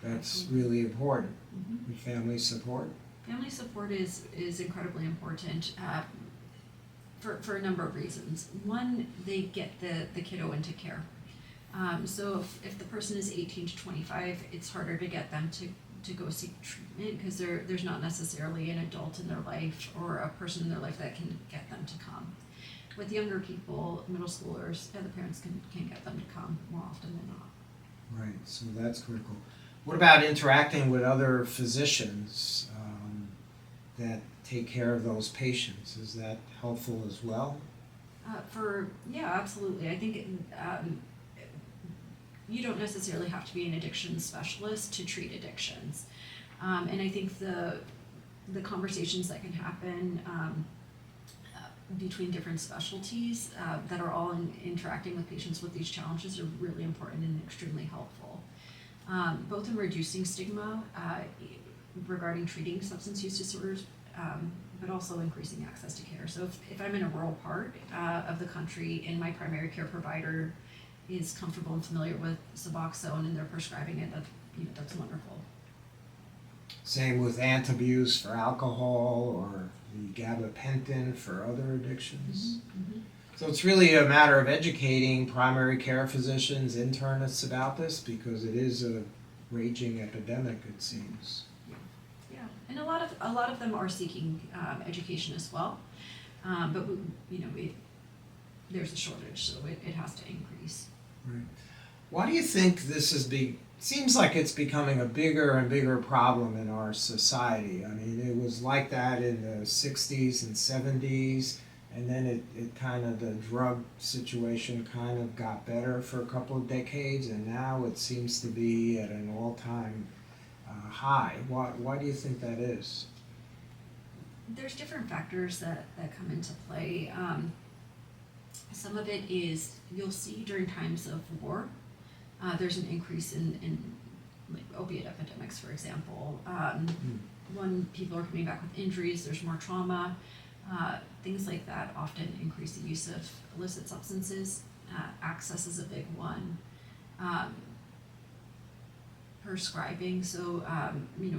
That's Absolutely. really important. Mm-hmm. With family support? Family support is incredibly important for a number of reasons. One, they get the kiddo into care. So if the person is 18 to 25, it's harder to get them to go seek treatment because there's not necessarily an adult in their life or a person in their life that can get them to come. With younger people, middle schoolers, the parents can get them to come more often than not. Right, so that's critical. What about interacting with other physicians that take care of those patients? Is that helpful as well? Absolutely. I think you don't necessarily have to be an addiction specialist to treat addictions. And I think the conversations that can happen between different specialties that are all interacting with patients with these challenges are really important and extremely helpful. Both in reducing stigma regarding treating substance use disorders, but also increasing access to care. So if I'm in a rural part of the country and my primary care provider is comfortable and familiar with Suboxone and they're prescribing it, that's wonderful. Same with antabuse for alcohol or the gabapentin for other addictions. Mm-hmm. Mm-hmm. So it's really a matter of educating primary care physicians, internists about this because it is a raging epidemic, it seems. Yeah, and a lot of them are seeking education as well, but there's a shortage, so it has to increase. Right. Why do you think this seems like it's becoming a bigger and bigger problem in our society? I mean, it was like that in the 60s and 70s, and then it kind of, the drug situation kind of got better for a couple of decades, and now it seems to be at an all-time high. Why do you think that is? There's different factors that come into play. Some of it is you'll see during times of war, there's an increase in like opiate epidemics, for example. When people are coming back with injuries, there's more trauma. Things like that often increase the use of illicit substances. Access is a big one. Prescribing. So,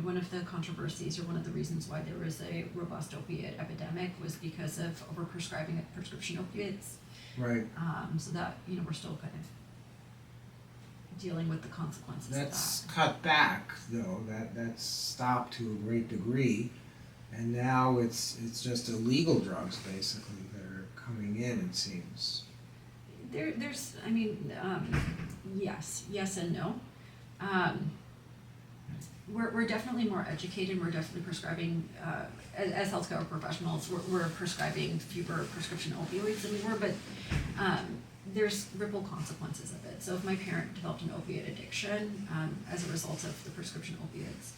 one of the controversies or one of the reasons why there was a robust opiate epidemic was because of overprescribing of prescription opiates. Right. So that, we're still kind of dealing with the consequences That's of that. cut back, though. That's stopped to a great degree, and now it's just illegal drugs basically that are coming in. It seems. Yes and no. We're definitely more educated. We're definitely prescribing, as healthcare professionals, we're prescribing fewer prescription opioids than we were, but there's ripple consequences of it. So if my parent developed an opiate addiction as a result of the prescription opiates,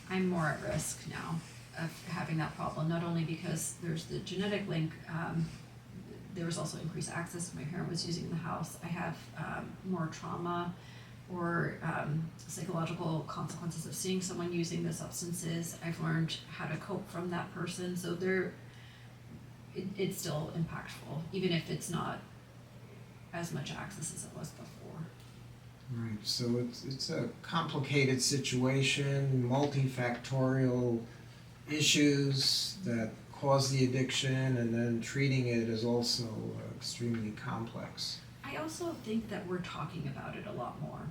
I'm more at risk now of having that problem, not only because there's the genetic link, there was also increased access if my parent was using the house. I have more trauma or psychological consequences of seeing someone using the substances. I've learned how to cope from that person. So it's still impactful, even if it's not as much access as it was before. Right. So it's a complicated situation, multifactorial issues that cause the addiction, and then treating it is also extremely complex. I also think that we're talking about it a lot more.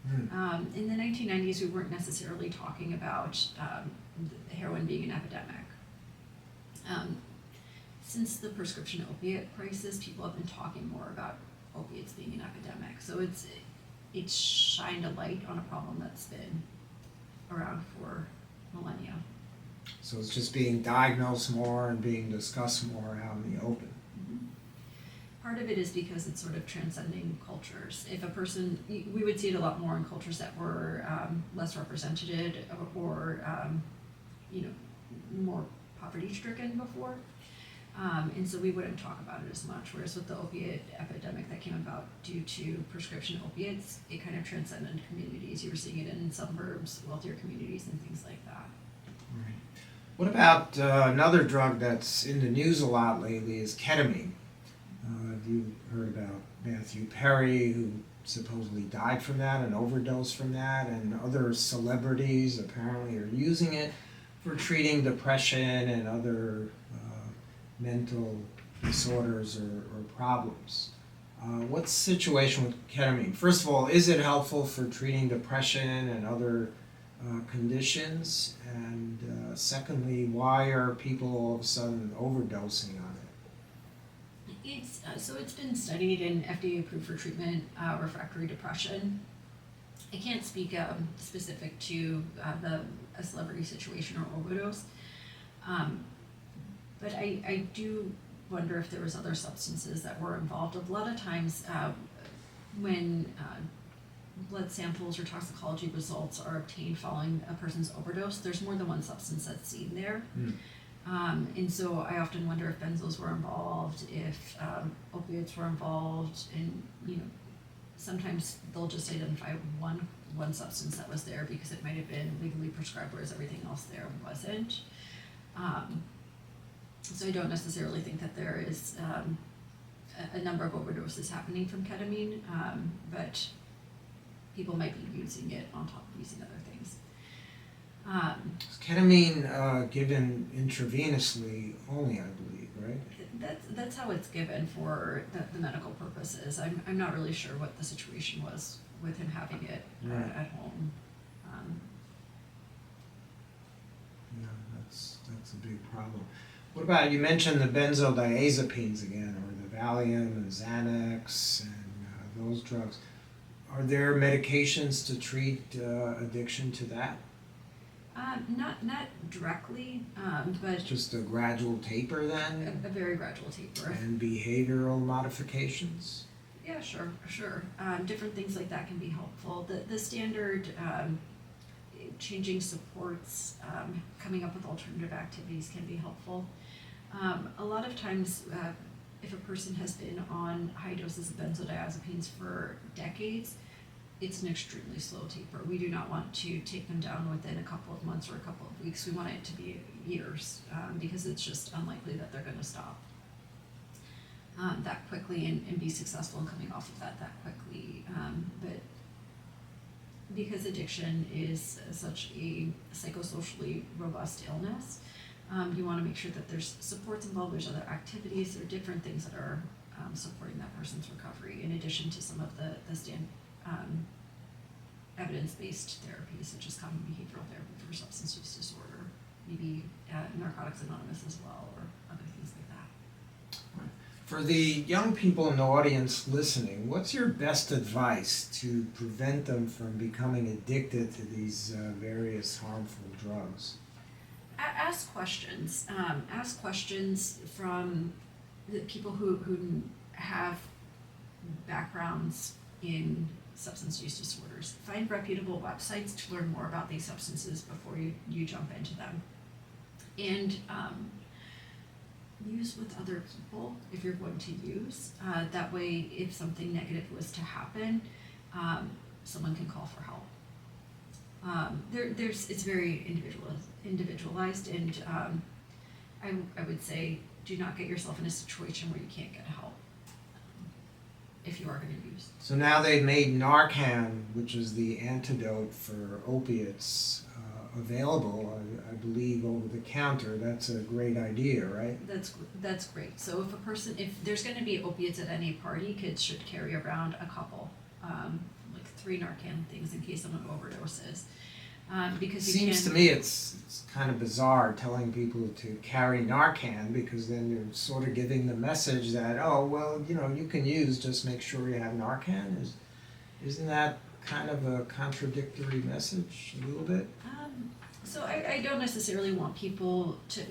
Mm. In the 1990s, we weren't necessarily talking about heroin being an epidemic. since the prescription opiate crisis, people have been talking more about opiates being an epidemic. So it's shined a light on a problem that's been around for millennia. So it's just being diagnosed more and being discussed more out in the open. Mm-hmm. Part of it is because it's sort of transcending cultures. If a person, we would see it a lot more in cultures that were less represented or more poverty-stricken before. And so we wouldn't talk about it as much, whereas with the opiate epidemic that came about due to prescription opiates, it kind of transcended communities. You were seeing it in suburbs, wealthier communities, and things like that. Right. What about another drug that's in the news a lot lately is ketamine. Have you heard about Matthew Perry, who supposedly died from that, an overdose from that, and other celebrities apparently are using it for treating depression and other mental disorders or problems. What's the situation with ketamine? First of all, is it helpful for treating depression and other conditions? And secondly, why are people all of a sudden overdosing on it? It's been studied and FDA approved for treatment refractory depression. I can't speak specific to a celebrity situation or overdose. But I do wonder if there was other substances that were involved. A lot of times when blood samples or toxicology results are obtained following a person's overdose, there's more than one substance that's seen there. And so I often wonder if benzos were involved, if opiates were involved, and sometimes they'll just identify one substance that was there because it might have been legally prescribed, whereas everything else there wasn't. So I don't necessarily think that there is a number of overdoses happening from ketamine, but people might be using it on top of using other things. Is ketamine given intravenously only, I believe, right? That's how it's given for the medical purposes. I'm not really sure what the situation was with him having it at home. Yeah, that's a big problem. What about, you mentioned the benzodiazepines again, or the Valium and Xanax and those drugs. Are there medications to treat addiction to that? Not directly, but just a gradual taper then? A very gradual taper. And behavioral modifications? Yeah, sure. Different things like that can be helpful. The standard changing supports, coming up with alternative activities can be helpful. A lot of times, if a person has been on high doses of benzodiazepines for decades, it's an extremely slow taper. We do not want to take them down within a couple of months or a couple of weeks. We want it to be years because it's just unlikely that they're going to stop that quickly and be successful in coming off of that quickly. But because addiction is such a psychosocially robust illness, you want to make sure that there's supports involved, there's other activities, there are different things that are supporting that person's recovery, in addition to some of the evidence-based therapies, such as cognitive behavioral therapy for substance use disorder, maybe Narcotics Anonymous as well, or other things like that. For the young people in the audience listening, what's your best advice to prevent them from becoming addicted to these various harmful drugs? Ask questions. Ask questions from the people who have backgrounds in substance use disorders. Find reputable websites to learn more about these substances before you jump into them. And use with other people if you're going to use. That way, if something negative was to happen, someone can call for help. It's very individualized, and I would say do not get yourself in a situation where you can't get help if you are going to use. So now they've made Narcan, which is the antidote for opiates, available, I believe, over the counter. That's a great idea, right? That's great. So if there's going to be opiates at any party, kids should carry around a couple, like 3 Narcan things in case someone overdoses. Because you Seems can. to me it's kind of bizarre telling people to carry Narcan, because then you're sort of giving the message that, oh, well, you can use, just make sure you have Narcan. Isn't that kind of a contradictory message a little bit? So I don't necessarily want people to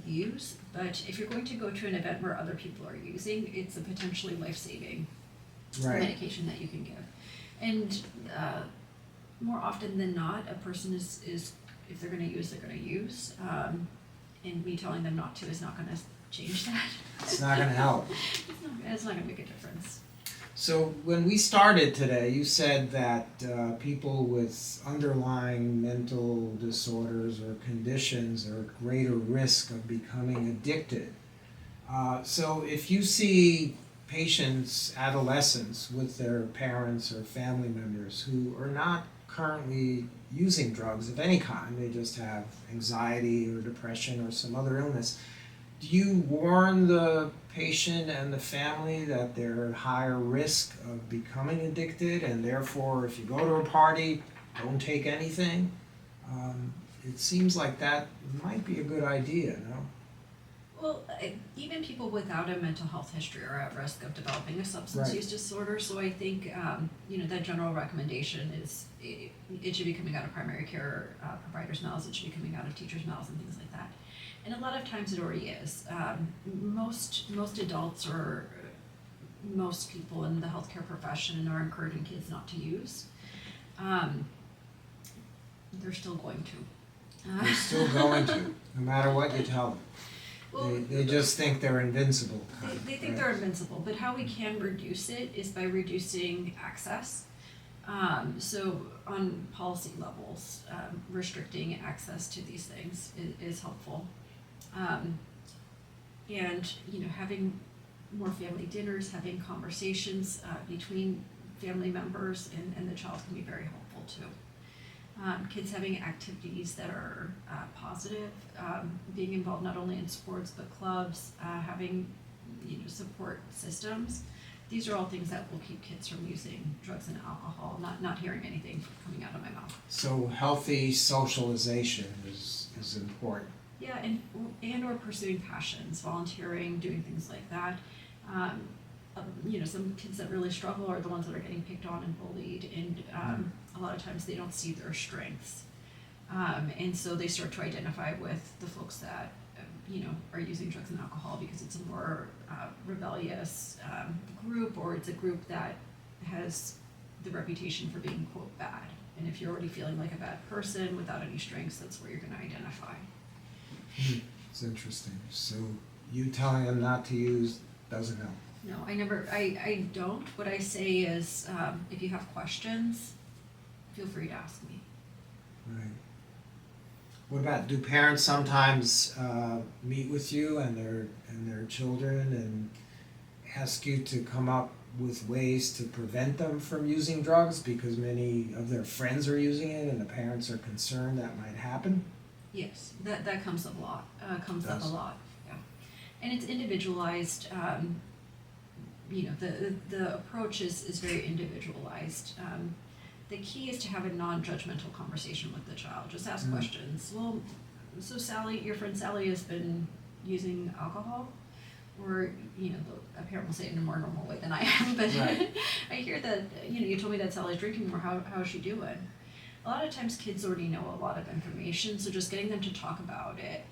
use, but if you're going to go to an event where other people are using, it's a potentially life-saving medication that you can give. And more often than not, a person is if they're going to use, they're going to use. And me telling them not to is not going to change that. It's not going to help. It's not going to make a difference. So when we started today, you said that people with underlying mental disorders or conditions are at greater risk of becoming addicted. So if you see patients, adolescents, with their parents or family members who are not currently using drugs of any kind, they just have anxiety or depression or some other illness, do you warn the patient and the family that they're at higher risk of becoming addicted, and therefore if you go to a party, don't take anything? It seems like that might be a good idea, no? Well, even people without a mental health history are at risk of developing a substance use disorder. So I think that general recommendation is it should be coming out of primary care providers' mouths. It should be coming out of teachers' mouths and things like that. And a lot of times it already is. Most adults or most people in the healthcare profession are encouraging kids not to use. They're still going to. They're still going to, no matter what you tell them. Well, They just think they're invincible. They think they're invincible, but how we can reduce it is by reducing access. So on policy levels, restricting access to these things is helpful. And having more family dinners, having conversations between family members and the child can be very helpful too. Kids having activities that are positive, being involved not only in sports but clubs, having support systems. These are all things that will keep kids from using drugs and alcohol. Not hearing anything coming out of my mouth. So healthy socialization is important. Yeah, and or pursuing passions, volunteering, doing things like that. Some kids that really struggle are the ones that are getting picked on and bullied, and a lot of times they don't see their strengths, and so they start to identify with the folks that are using drugs and alcohol because it's a more rebellious group, or it's a group that has the reputation for being, quote, bad. And if you're already feeling like a bad person without any strengths, that's where you're going to identify. It's interesting. So you telling them not to use doesn't help? No, I don't. What I say is, if you have questions, feel free to ask me. Right. What about, do parents sometimes meet with you and their children and ask you to come up with ways to prevent them from using drugs because many of their friends are using it and the parents are concerned that might happen? Yes, that comes up a lot. Yeah, and it's individualized. The approach is very individualized. The key is to have a non-judgmental conversation with the child. Just ask questions. Well, so Sally, your friend Sally has been using alcohol, or the parent will say it in a more normal way than I am. But right. I hear that you told me that Sally's drinking more. How is she doing? A lot of times kids already know a lot of information, so just getting them to talk about it.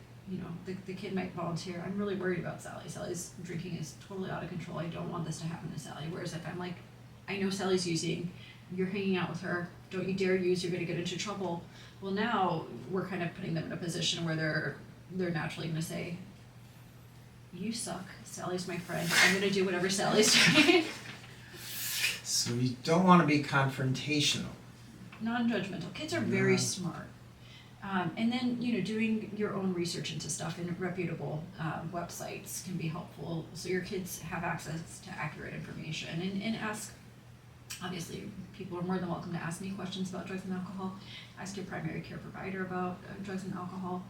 The kid might volunteer. I'm really worried about Sally. Sally's drinking is totally out of control. I don't want this to happen to Sally. Whereas if I'm like, I know Sally's using, you're hanging out with her, don't you dare use, you're going to get into trouble. Well, now we're kind of putting them in a position where they're naturally going to say, you suck, Sally's my friend, I'm going to do whatever Sally's doing. So you don't want to be confrontational. Non-judgmental. Kids are very smart. And then, doing your own research into stuff in reputable websites can be helpful, so your kids have access to accurate information. And ask, obviously, people are more than welcome to ask me questions about drugs and alcohol. Ask your primary care provider about drugs and alcohol.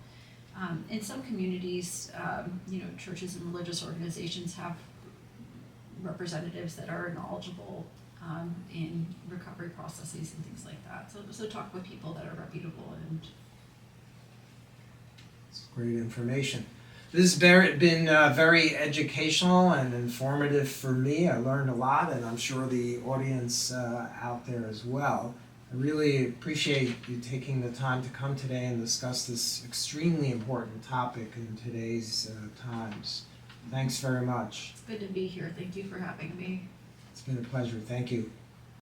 In some communities, churches and religious organizations have representatives that are knowledgeable in recovery processes and things like that. So talk with people that are reputable and. It's great information. This has been very educational and informative for me. I learned a lot, and I'm sure the audience out there as well. I really appreciate you taking the time to come today and discuss this extremely important topic in today's times. Thanks very much. It's good to be here. Thank you for having me. It's been a pleasure. Thank you.